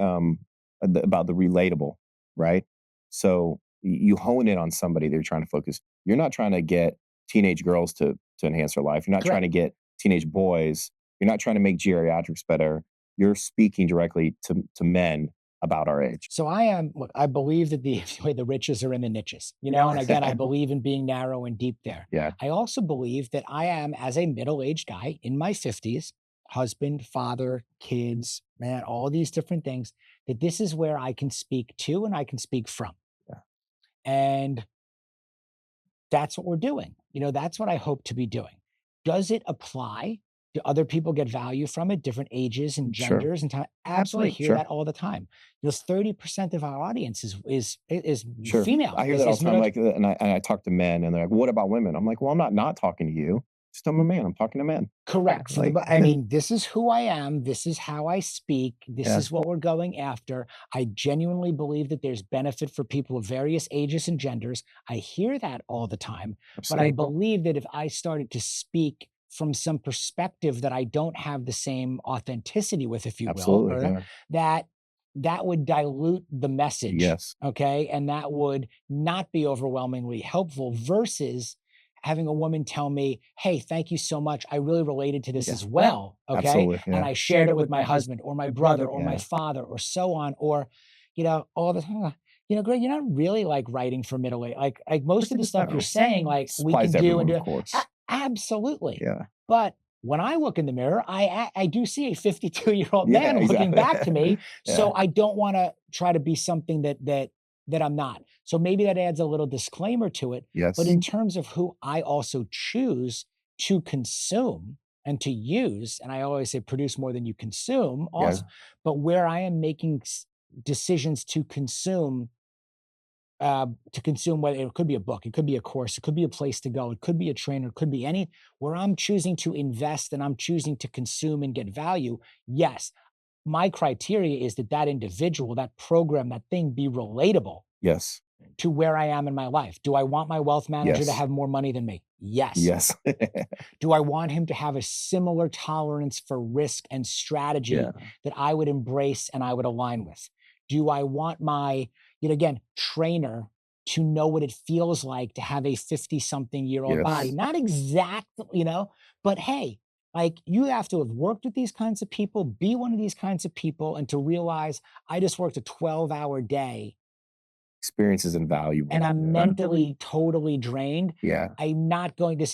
about the relatable, right? So you hone in on somebody that you're trying to focus. You're not trying to get teenage girls to enhance their life. You're not trying to get teenage boys. You're not trying to make geriatrics better. You're speaking directly to men about our age. So I believe that the riches are in the niches, and again, I believe in being narrow and deep there. Yeah. I also believe that I am, as a middle-aged guy in my 50s, husband, father, kids, man, all these different things, that this is where I can speak to and I can speak from. Yeah. And that's what we're doing. That's what I hope to be doing. Does it apply? Do other people get value from it? Different ages and genders and time? Absolutely. I hear that all the time. 30% of our audience is female. I hear that all the time. Like, and I talk to men, and they're like, "What about women?" I'm like, "Well, I'm not talking to you. Just I'm a man. I'm talking to men." Correct. I mean, this is who I am. This is how I speak. This is what we're going after. I genuinely believe that there's benefit for people of various ages and genders. I hear that all the time. Absolutely. But I believe that if I started to speak from some perspective that I don't have the same authenticity with, if you will, that would dilute the message. Yes. Okay. And that would not be overwhelmingly helpful versus having a woman tell me, "Hey, thank you so much. I really related to this as well." Okay. Absolutely, yeah. And I shared it with my husband or my brother or my father or so on, or, all the time. Greg, you're not really like writing for middle age. Like most of the stuff you're saying, like we can do and do. Of course. Absolutely. Yeah. But when I look in the mirror, I do see a 52-year-old man looking back to me. So I don't want to try to be something that I'm not. So maybe that adds a little disclaimer to it. Yes. But in terms of who I also choose to consume and to use, and I always say produce more than you consume also, but where I am making decisions to consume, whether it could be a book, it could be a course, it could be a place to go, it could be a trainer, it could be where I'm choosing to invest and I'm choosing to consume and get value. Yes, my criteria is that individual, that program, that thing be relatable. Yes. To where I am in my life. Do I want my wealth manager to have more money than me? Yes. Yes. Do I want him to have a similar tolerance for risk and strategy that I would embrace and I would align with? Do I want my, trainer to know what it feels like to have a 50-something-year-old body? Not exactly, but hey, like you have to have worked with these kinds of people, be one of these kinds of people, and to realize I just worked a 12-hour day. Experience is invaluable. And I'm mentally totally drained. Yeah. I'm not going to,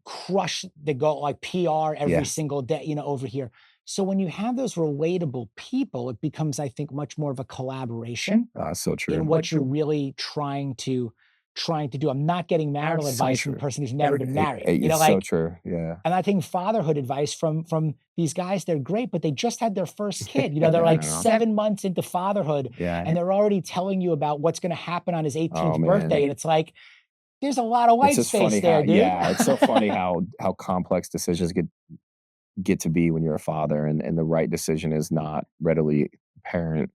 crush the goal like PR every single day, over here. So when you have those relatable people, it becomes, I think, much more of a collaboration. So true. In what you're really trying to do. I'm not getting marital advice from a person who's never been married. It's so true. Yeah. And I think fatherhood advice from these guys, they're great, but they just had their first kid. They're like 7 months into fatherhood, and they're already telling you about what's going to happen on his 18th birthday. And it's like, there's a lot of white space there, dude. Yeah, it's so funny how complex decisions get to be when you're a father, and the right decision is not readily apparent.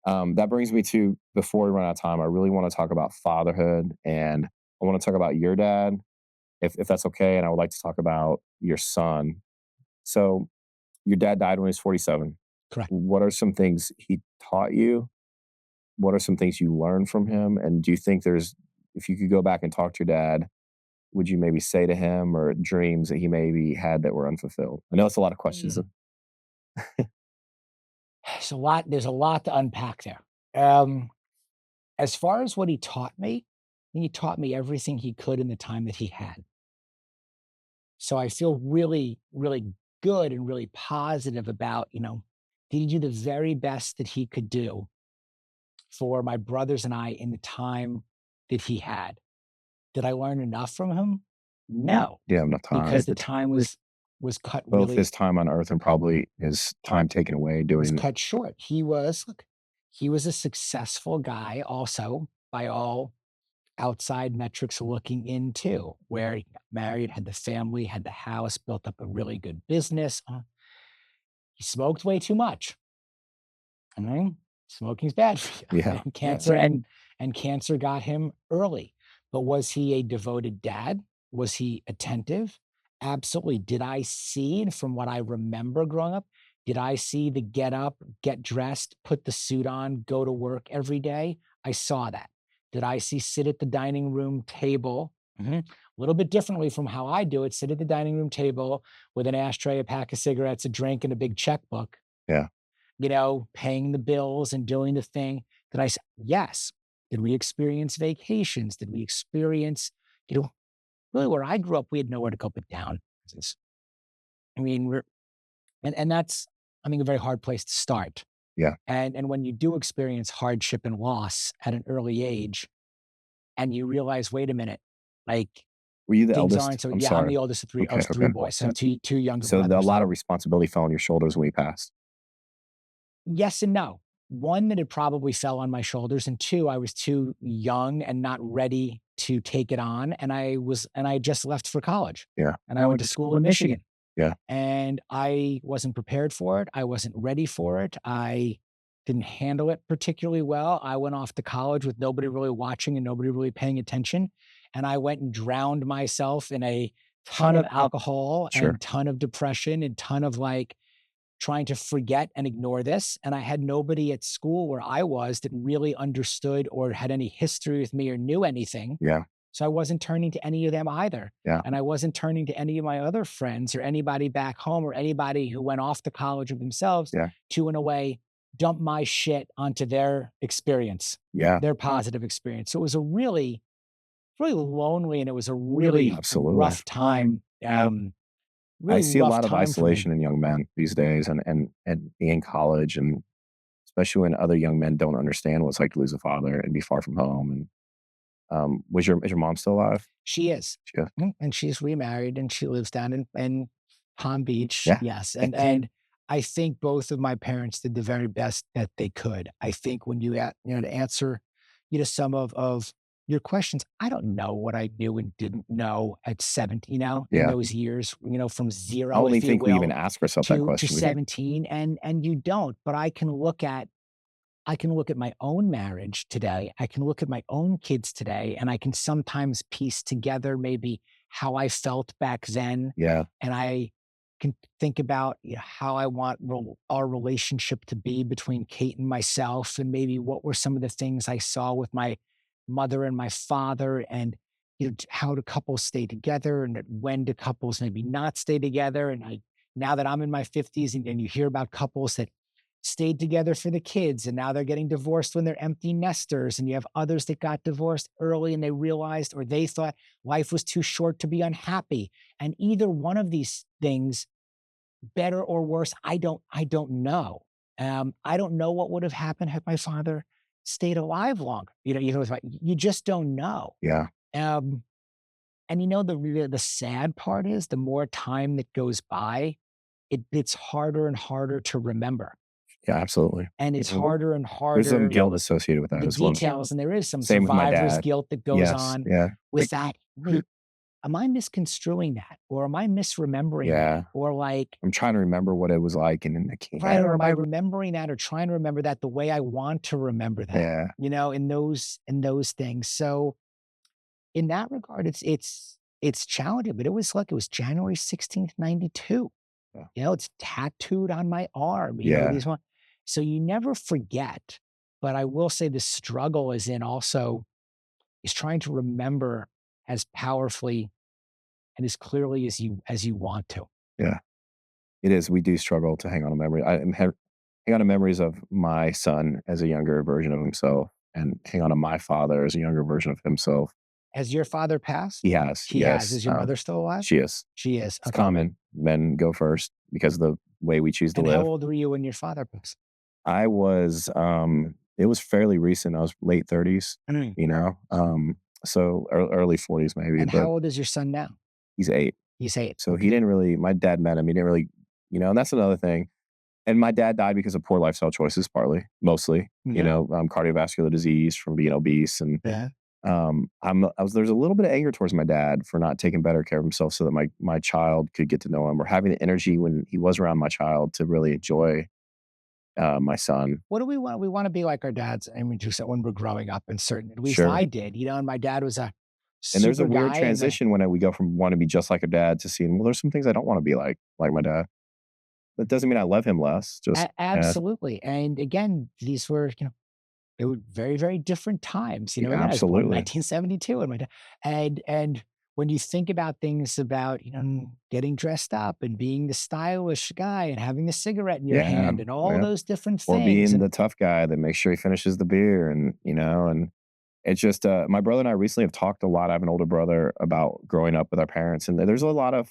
That brings me to, before we run out of time, I really want to talk about fatherhood, and I want to talk about your dad if that's okay. And I would like to talk about your son. So your dad died when he was 47. Correct. What are some things he taught you? What are some things you learned from him? And do you think if you could go back and talk to your dad, would you maybe say to him, or dreams that he maybe had that were unfulfilled? I know it's a lot of questions. There's a lot to unpack there. As far as what he taught me everything he could in the time that he had. So I feel really, really good and really positive about, did he do the very best that he could do for my brothers and I in the time that he had? Did I learn enough from him? No. Yeah, enough time. Because the time was cut both really, his time on earth and probably his time taken away was doing. cut short. He was a successful guy also by all outside metrics looking into, where he got married, had the family, had the house, built up a really good business. He smoked way too much. I mean, smoking's bad for you. Yeah. And cancer and cancer got him early. But was he a devoted dad? Was he attentive? Absolutely. Did I see, and from what I remember growing up, did I see the get up, get dressed, put the suit on, go to work every day? I saw that. Did I see sit at the dining room table? A little bit differently from how I do it. Sit at the dining room table with an ashtray, a pack of cigarettes, a drink, and a big checkbook. Yeah. Paying the bills and doing the thing. Yes. Did we experience vacations? Did we experience, really where I grew up, we had nowhere to go but down. I mean, and that's, a very hard place to start. Yeah. And when you do experience hardship and loss at an early age, and you realize, wait a minute, like, were you the things eldest? aren't so. I'm Yeah, sorry. I'm the oldest of three. I was three boys. So two younger So brothers. a lot of responsibility fell on your shoulders when you passed. Yes and no. One, that it probably fell on my shoulders, and two, I was too young and not ready to take it on. And I just left for college. Yeah. And I went to school in Michigan. Yeah. And I wasn't prepared for it. I wasn't ready for it. I didn't handle it particularly well. I went off to college with nobody really watching and nobody really paying attention. And I went and drowned myself in a ton of alcohol and ton of depression and ton of trying to forget and ignore this. And I had nobody at school where I was that really understood or had any history with me or knew anything. Yeah. So I wasn't turning to any of them either. Yeah. And I wasn't turning to any of my other friends or anybody back home or anybody who went off to college with themselves to, in a way, dump my shit onto their experience, their positive experience. So it was a really, really lonely, and it was a really rough time. I see a lot of isolation in young men these days, and in college, and especially when other young men don't understand what it's like to lose a father and be far from home. And is your mom still alive? She is. And she's remarried, and she lives down in Palm Beach. Yeah. Yes. And I think both of my parents did the very best that they could. I think when to answer, some of your questions, I don't know what I knew and didn't know at 17, in those years, from zero. I don't even think we even ask ourselves that question. To 17, and you don't. But I can look at my own marriage today. I can look at my own kids today, and I can sometimes piece together maybe how I felt back then. Yeah. And I can think about how I want our relationship to be between Kate and myself, and maybe what were some of the things I saw with my mother and my father, and how do couples stay together, and when do couples maybe not stay together. And now that I'm in my 50s, and you hear about couples that stayed together for the kids, and now they're getting divorced when they're empty nesters, and you have others that got divorced early and they realized, or they thought life was too short to be unhappy. And either one of these things, better or worse, I don't know. I don't know what would have happened had my father stayed alive longer. You just don't know. Yeah. And the sad part is, the more time that goes by, it's harder and harder to remember. Yeah, absolutely. And it's harder and harder. There's some guilt associated with that as well. Details, and there is some survivor's guilt that goes on with that. Am I misconstruing that, or am I misremembering that? Or I'm trying to remember what it was like, and then I can't. Right, or am I remembering that, or trying to remember that the way I want to remember that? In those things. So in that regard, it's it's challenging, but it was January 16th, 92. Yeah. It's tattooed on my arm, Yeah. so you never forget. But I will say the struggle is trying to remember as powerfully and as clearly as you want to. Yeah. It is. We do struggle to hang on to memory. Hang on to memories of my son as a younger version of himself, and hang on to my father as a younger version of himself. Has your father passed? He has. He yes. has. Is your mother still alive? She is. She is. It's common. Men go first because of the way we choose to And live. how old were you when your father passed? I was, it was fairly recent. I was late 30s, so early 40s maybe. And how old is your son now? He's 8. He's 8. So he didn't really, my dad met him. He didn't really, and that's another thing. And my dad died because of poor lifestyle choices, mostly, cardiovascular disease from being obese. And there's a little bit of anger towards my dad for not taking better care of himself so that my child could get to know him, or having the energy when he was around my child to really enjoy my son. What do we want? We want to be like our dads. I mean, just when we're growing up, and at least I did, and my dad was a super and there's a weird guy transition when we go from want to be just like a dad to seeing, well, there's some things I don't want to be like my dad. That doesn't mean I love him less. Just absolutely. And again, these were, they were very, very different times. Again, I was born in absolutely. 1972, and my dad, and when you think about things about, getting dressed up and being the stylish guy and having the cigarette in your hand and all those different things. Or being the tough guy that makes sure he finishes the beer, and it's just, my brother and I recently have talked a lot. I have an older brother, about growing up with our parents, and there's a lot of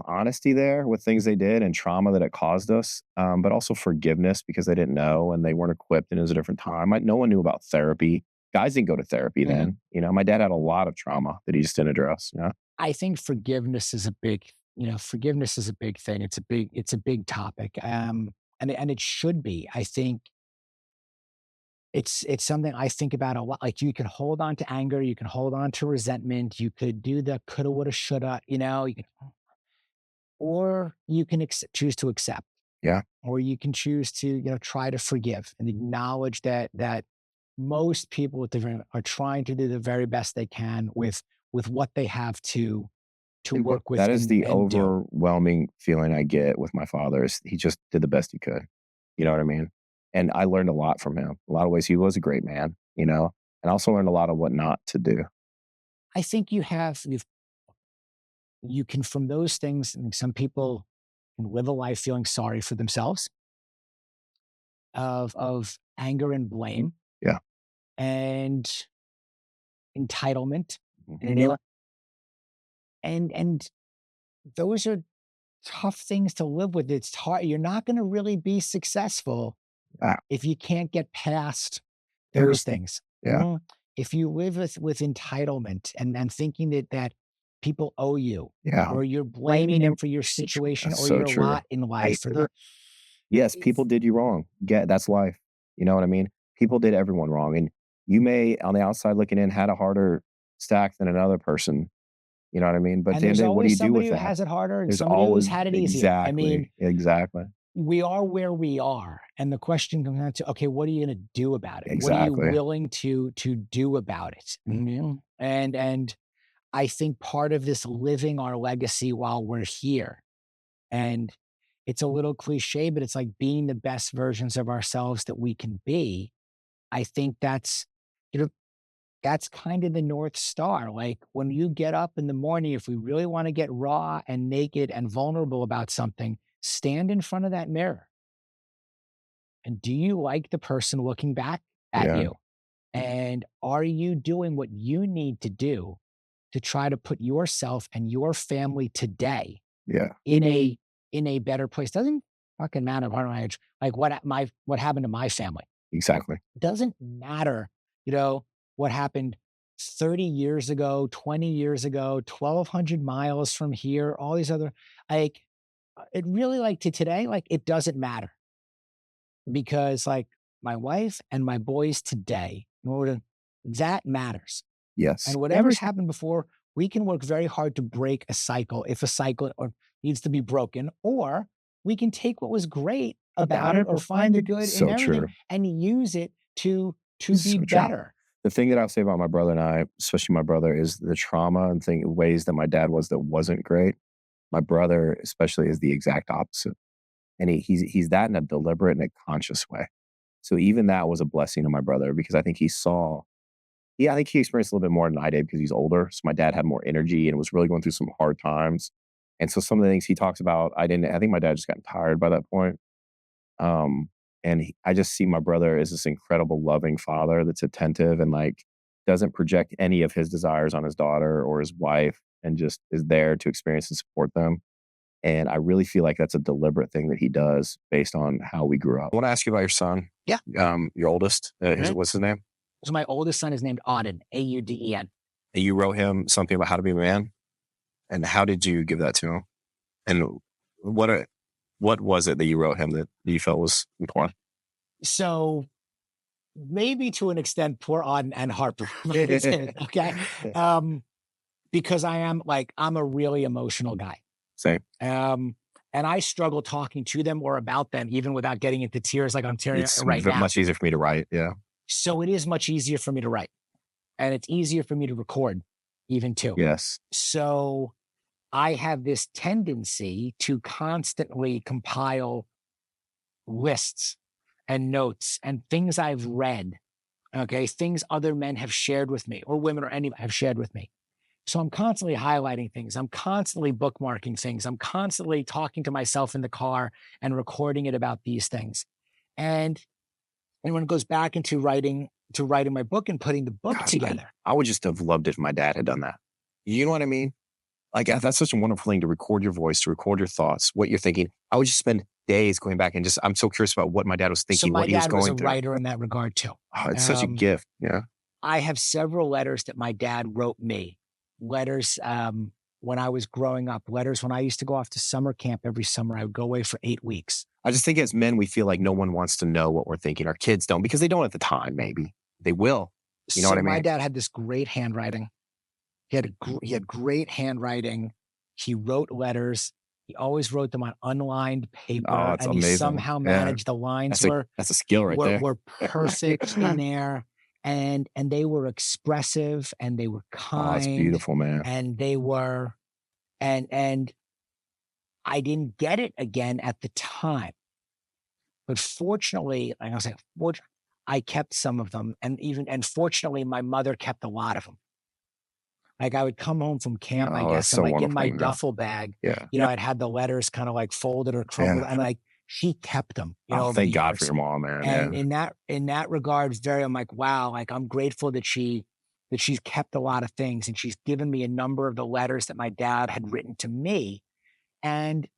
honesty there with things they did and trauma that it caused us, but also forgiveness because they didn't know and they weren't equipped, and it was a different time. Like, no one knew about therapy. Guys didn't go to therapy then. My dad had a lot of trauma that he just didn't address. I think forgiveness is a big thing. It's a big topic. And it should be. I think it's something I think about a lot. Like, you can hold on to anger, you can hold on to resentment, you could do the coulda, woulda, shoulda, or you can choose to accept. Yeah. Or you can choose to, try to forgive and acknowledge that most people are trying to do the very best they can with what they have to work with. That is the overwhelming feeling I get with my father, is he just did the best he could. You know what I mean? And I learned a lot from him. A lot of ways he was a great man, and I also learned a lot of what not to do. I think you can, from those things, some people can live a life feeling sorry for themselves, of anger and blame. Yeah. And entitlement. And those are tough things to live with. It's hard. You're not going to really be successful if you can't get past those things. Yeah. If you live with entitlement and thinking that people owe you, or you're blaming them for your situation or your lot in life. Yes, people did you wrong. That's life. You know what I mean? People did everyone wrong. And you may, on the outside looking in, had a harder stack than another person. You know what I mean? But then what do you do with that? Somebody who has it harder and There's somebody who's had it easier. Exactly. Exactly. We are where we are. And the question comes down to, okay, what are you going to do about it? Exactly. What are you willing to do about it? And I think part of this living our legacy while we're here, and it's a little cliche, but it's like being the best versions of ourselves that we can be. I think that's kind of the North Star. Like, when you get up in the morning, if we really want to get raw and naked and vulnerable about something, stand in front of that mirror. And do you like the person looking back at you? And are you doing what you need to do to try to put yourself and your family today in a better place? Doesn't fucking matter like what happened to my family. Exactly. Doesn't matter, what happened 30 years ago, 20 years ago, 1,200 miles from here, all these other, it really, to today, it doesn't matter. Because my wife and my boys today, that matters. Yes. And whatever's happened before, we can work very hard to break a cycle, if a cycle needs to be broken, or we can take what was great about it or find the good in everything and use it to be better. The thing that I'll say about my brother and I, especially my brother, is the trauma and ways that my dad was that wasn't great. My brother, especially, is the exact opposite. And he's that in a deliberate and a conscious way. So even that was a blessing to my brother, because I think I think he experienced a little bit more than I did because he's older. So my dad had more energy and was really going through some hard times. And so some of the things he talks about, I think my dad just got tired by that point. I just see my brother as this incredible loving father that's attentive and like doesn't project any of his desires on his daughter or his wife, and just is there to experience and support them. And I really feel like that's a deliberate thing that he does based on how we grew up. I want to ask you about your son. Yeah. Your oldest. What's his name? So my oldest son is named Auden, Auden. And you wrote him something about how to be a man. And how did you give that to him? And what was it that you wrote him that you felt was important? So maybe to an extent, poor Auden and Harper. Okay. Because I'm a really emotional guy. Same. And I struggle talking to them or about them, even without getting into tears like I'm tearing right now. It's much easier for me to write. Yeah. So it is much easier for me to write. And it's easier for me to record even too. Yes. So I have this tendency to constantly compile lists and notes and things I've read, okay, things other men have shared with me, or women or anybody have shared with me. So I'm constantly highlighting things. I'm constantly bookmarking things. I'm constantly talking to myself in the car and recording it about these things. And when it goes back into writing my book and putting the book together. I would just have loved it if my dad had done that. You know what I mean? Like, that's such a wonderful thing to record your voice, to record your thoughts, what you're thinking. I would just spend days going back and I'm so curious about what my dad was thinking, what he was going through. So my dad was a writer in that regard too. Oh, it's such a gift. Yeah. I have several letters that my dad wrote me. Letters when I was growing up, letters when I used to go off to summer camp every summer. I would go away for 8 weeks. I just think as men, we feel like no one wants to know what we're thinking. Our kids don't, because they don't at the time, maybe. They will. You know what I mean? My dad had this great handwriting. He had great handwriting. He wrote letters. He always wrote them on unlined paper. Oh, it's amazing. He somehow managed the lines that's a skill right there. Were perfect in there. And they were expressive and they were kind. Oh, it's beautiful, man. And they were, and I didn't get it again at the time. But fortunately, like I was saying, I kept some of them. And fortunately, my mother kept a lot of them. Like I would come home from camp, I guess, and like in my duffel bag, I'd had the letters kind of like folded or crumpled, and like she kept them. Thank God for your mom, man. And in that regard, I'm like, wow, like I'm grateful that she's kept a lot of things, and she's given me a number of the letters that my dad had written to me, and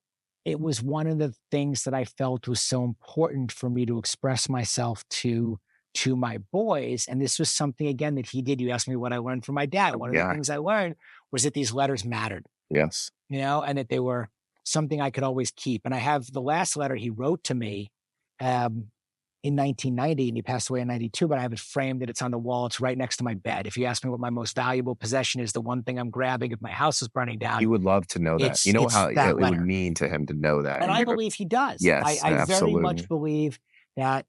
it was one of the things that I felt was so important for me to express myself to my boys. And this was something, again, that he did. You asked me what I learned from my dad. One of the things I learned was that these letters mattered. Yes. And that they were something I could always keep. And I have the last letter he wrote to me in 1990, and he passed away in 92, but I have it framed and it's on the wall. It's right next to my bed. If you ask me what my most valuable possession is, the one thing I'm grabbing if my house is burning down. You would love to know that. You know how it would mean to him to know that. And I believe he does. Yes, I very much believe that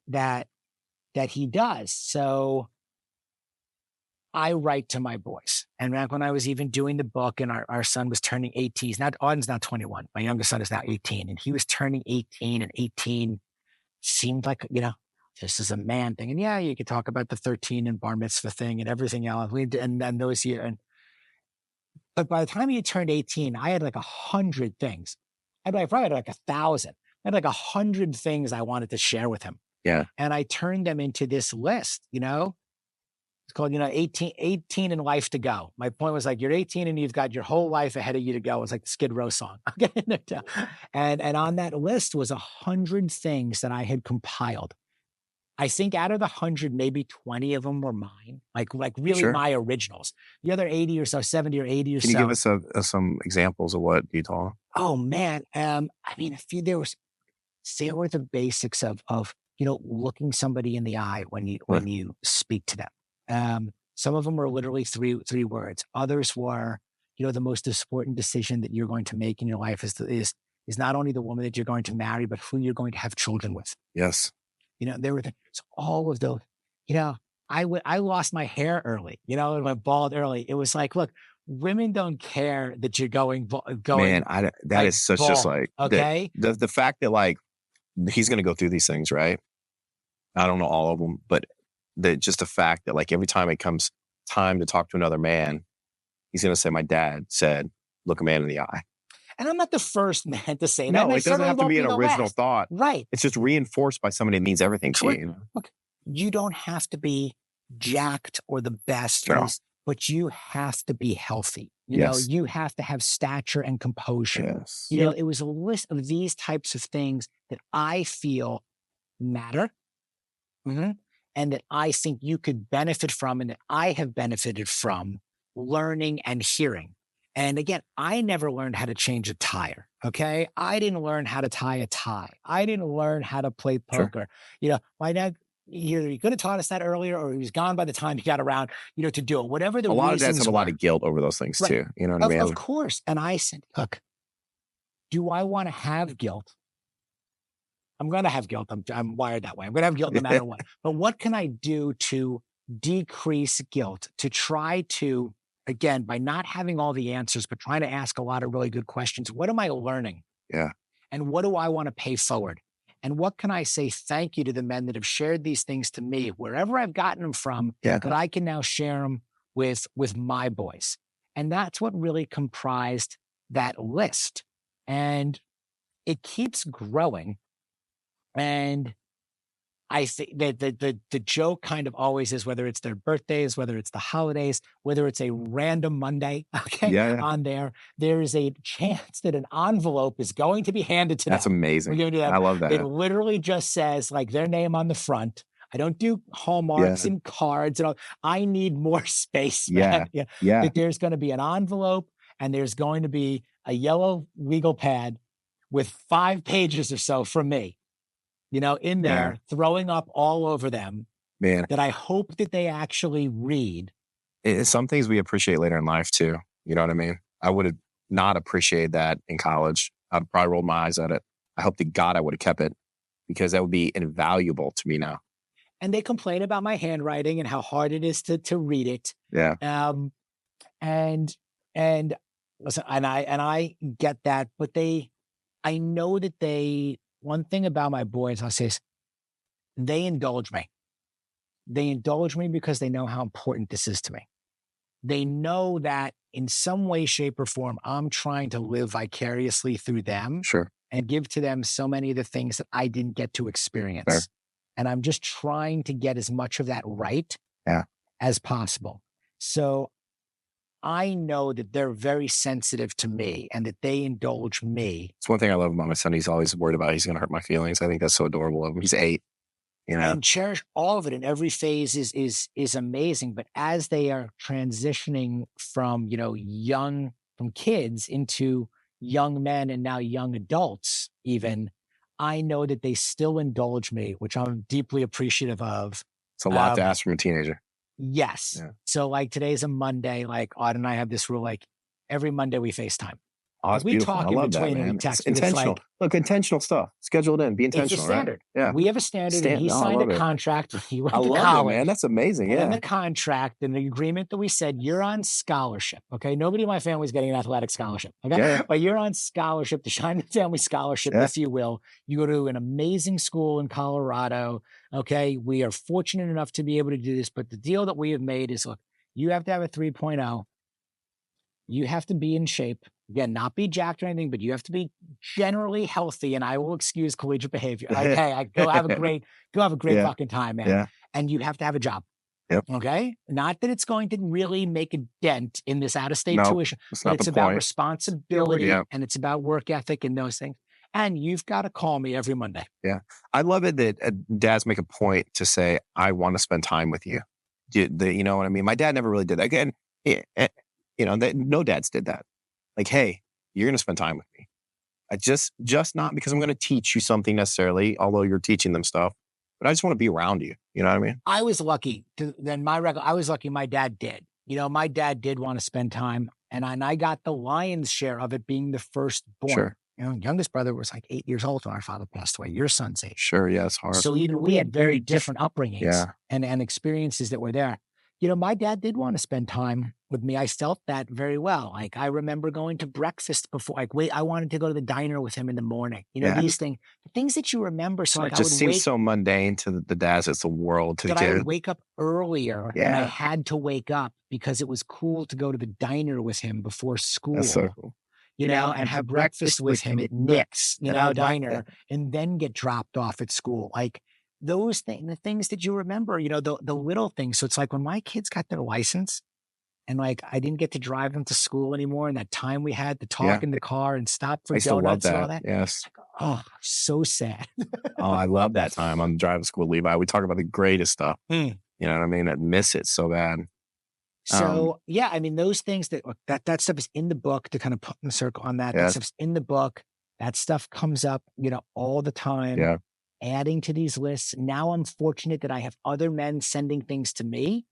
he does. So I write to my boys. And back when I was even doing the book and our son was turning 18, Auden's now 21. My youngest son is now 18, and he was turning 18, and 18 seemed like, this is a man thing. And you could talk about the 13 and bar mitzvah thing and everything else. And those years. But by the time he turned 18, I had like 100 things. I probably had like 1,000. I had like 100 things I wanted to share with him. Yeah. And I turned them into this list, It's called, 18 and life to go. My point was like, you're 18 and you've got your whole life ahead of you to go. It's like the Skid Row song. And on that list was 100 things that I had compiled. I think out of the 100, maybe 20 of them were mine, like really my originals. The other 80 or so, 70 or 80 or so. Can you give us some examples of what you told? Oh man. There were the basics of looking somebody in the eye when you speak to them. Some of them were literally three words. Others were, the most important decision that you're going to make in your life is not only the woman that you're going to marry, but who you're going to have children with. Yes. There were all of those, I lost my hair early, you know, and went bald early. It was like, look, women don't care that you're going. Man, that like is such bald, just like, okay. The fact that like, he's going to go through these things, right? I don't know all of them, but just the fact that like every time it comes time to talk to another man, he's going to say, my dad said, look a man in the eye. And I'm not the first man to say that. No, it doesn't have to be an original thought. Right. It's just reinforced by somebody that means everything to you. Look, you don't have to be jacked or the best, but you have to be healthy. You know, you have to have stature and composure. You know, it was a list of these types of things that I feel matter. And that I think you could benefit from, and that I have benefited from learning and hearing. And again, I never learned how to change a tire. Okay. I didn't learn how to tie a tie. I didn't learn how to play poker. You know, my dad, either he could have taught us that earlier, or he was gone by the time he got around, you know, to do it. Whatever the reasons. A lot of dads have a lot of guilt over those things too. You know what I mean? Of course. And I said, look, do I want to have guilt? I'm going to have guilt. I'm wired that way. I'm going to have guilt no matter what. But what can I do to decrease guilt, to try to, again, by not having all the answers, but trying to ask a lot of really good questions? What am I learning? Yeah. And what do I want to pay forward? And what can I say thank you to the men that have shared these things to me, wherever I've gotten them from, that I can now share them with my boys. And that's what really comprised that list. And it keeps growing. And I think that the joke kind of always is, whether it's their birthdays, whether it's the holidays, whether it's a random Monday, on there is a chance that an envelope is going to be handed to them. That's amazing. We're going to do that. I love that. It literally just says like their name on the front. I don't do hallmarks and cards and all. I need more space, man. That there's going to be an envelope, and there's going to be a yellow legal pad with 5 pages or so from me, you know, in there, throwing up all over them, man, that I hope that they actually read. It's some things we appreciate later in life too. You know what I mean? I would have not appreciated that in college. I'd probably rolled my eyes at it. I hope to God I would have kept it, because that would be invaluable to me now. And they complain about my handwriting and how hard it is to read it. Yeah. And listen, and I get that, but I know that one thing about my boys, I'll say, is they indulge me. They indulge me because they know how important this is to me. They know that in some way, shape, or form, I'm trying to live vicariously through them and give to them so many of the things that I didn't get to experience. And I'm just trying to get as much of that right as possible. So I know that they're very sensitive to me and that they indulge me. It's one thing I love about my son. He's always worried about he's going to hurt my feelings. I think that's so adorable of him. He's 8, you know. And cherish all of it in every phase is amazing. But as they are transitioning from, you know, from kids into young men and now young adults even, I know that they still indulge me, which I'm deeply appreciative of. It's a lot to ask from a teenager. Yes. Yeah. So like today's a Monday, like Aud and I have this rule, like every Monday we FaceTime. Oh, that's beautiful. I love that, man. It's intentional. Look, intentional stuff. Schedule it in. Be intentional, it's a standard. Right? Yeah. We have a standard. And he signed a contract. He went to college. I love it, man. That's amazing. And in the contract and the agreement that we said, you're on scholarship. Okay. Nobody in my family is getting an athletic scholarship. Okay. Yeah. But you're on scholarship, the Scheinman Family Scholarship, if you will. You go to an amazing school in Colorado. Okay. We are fortunate enough to be able to do this. But the deal that we have made is, look, you have to have a 3.0. You have to be in shape. Again, not be jacked or anything, but you have to be generally healthy, and I will excuse collegiate behavior. Like, hey, go have a great fucking time, man. Yeah. And you have to have a job. Yep. Okay. Not that it's going to really make a dent in this out-of-state tuition, but it's about responsibility and it's about work ethic and those things. And you've got to call me every Monday. Yeah. I love it that dads make a point to say, I want to spend time with you. You know what I mean? My dad never really did that. Again, you know, no dads did that. Like, hey, you're going to spend time with me. I just not because I'm going to teach you something necessarily, although you're teaching them stuff, but I just want to be around you. You know what I mean? I was lucky I was lucky my dad did. You know, my dad did want to spend time, and I got the lion's share of it being the firstborn. Sure. youngest brother was like 8 years old when our father passed away. Your son's 8. Sure, yeah, it's hard. So even we had very different upbringings and experiences that were there. My dad did want to spend time with me. I felt that very well. Like, I remember going to breakfast before, I wanted to go to the diner with him in the morning. These things that you remember. So it just seems so mundane to the dads. It's a world to the kid. I would wake up earlier and I had to wake up because it was cool to go to the diner with him before school. That's so cool. And have breakfast with him at Nick's, diner, and then get dropped off at school. Like, those things, the things that you remember, the little things. So it's like when my kids got their license and like I didn't get to drive them to school anymore, and that time we had to talk in the car and stop for donuts and all that. Yes. Like, so sad. I love that time on driving school Levi. We talk about the greatest stuff. You know what I mean? I miss it so bad. So those things that stuff is in the book, to kind of put in the circle on that. That stuff's in the book. That stuff comes up, all the time. Yeah. Adding to these lists. Now I'm fortunate that I have other men sending things to me,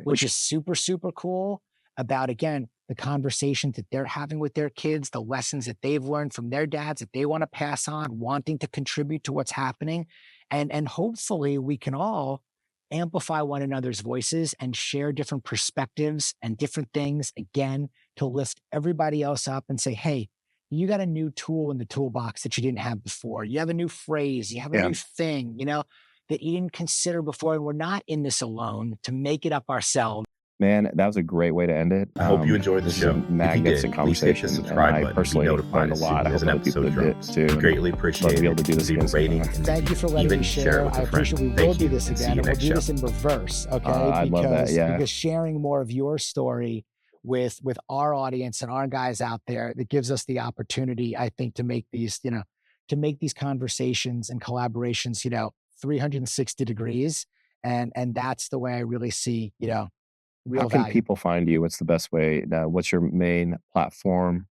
which is super, super cool, about, again, the conversations that they're having with their kids, the lessons that they've learned from their dads that they want to pass on, wanting to contribute to what's happening. And hopefully we can all amplify one another's voices and share different perspectives and different things, again, to lift everybody else up and say, hey, you got a new tool in the toolbox that you didn't have before. You have a new phrase, you have a new thing, that you didn't consider before. And we're not in this alone to make it up ourselves. Man, that was a great way to end it. I hope you enjoyed the show. Magnificent conversation. Subscribe button. I personally learned a lot. I hope other people did too. Greatly appreciate it. Be able to do this again. Rating. Thank you for letting me share. I appreciate we will do this again. And we'll do this in reverse, okay? I love that, because sharing more of your story with our audience and our guys out there, that gives us the opportunity, I think, to make these, to make these conversations and collaborations, 360 degrees. And that's the way I really see, real How can value. people find you? What's the best way? What's your main platform?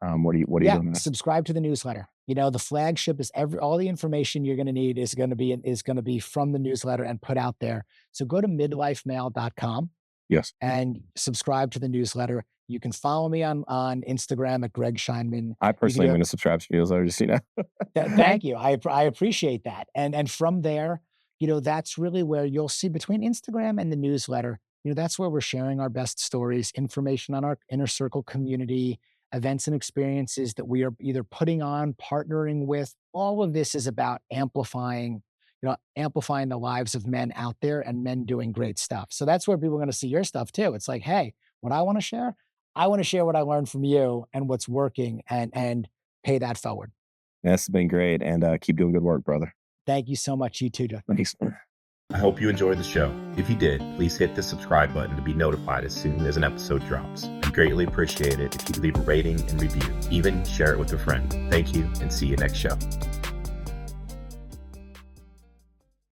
What are you doing? Subscribe to the newsletter. The flagship is all the information you're going to need is going to be from the newsletter and put out there. So go to midlifemale.com. Yes. And subscribe to the newsletter. You can follow me on Instagram at Greg Scheinman. I personally am going to subscribe to your newsletter, just Thank you. I appreciate that. And from there, that's really where you'll see, between Instagram and the newsletter, that's where we're sharing our best stories, information on our inner circle community, events and experiences that we are either putting on, partnering with. All of this is about amplifying the lives of men out there and men doing great stuff. So that's where people are going to see your stuff too. It's like, hey, what I want to share what I learned from you and what's working, and pay that forward. That's been great. And keep doing good work, brother. Thank you so much. You too, Judd. Thanks. I hope you enjoyed the show. If you did, please hit the subscribe button to be notified as soon as an episode drops. I'd greatly appreciate it if you could leave a rating and review. Even share it with a friend. Thank you, and see you next show.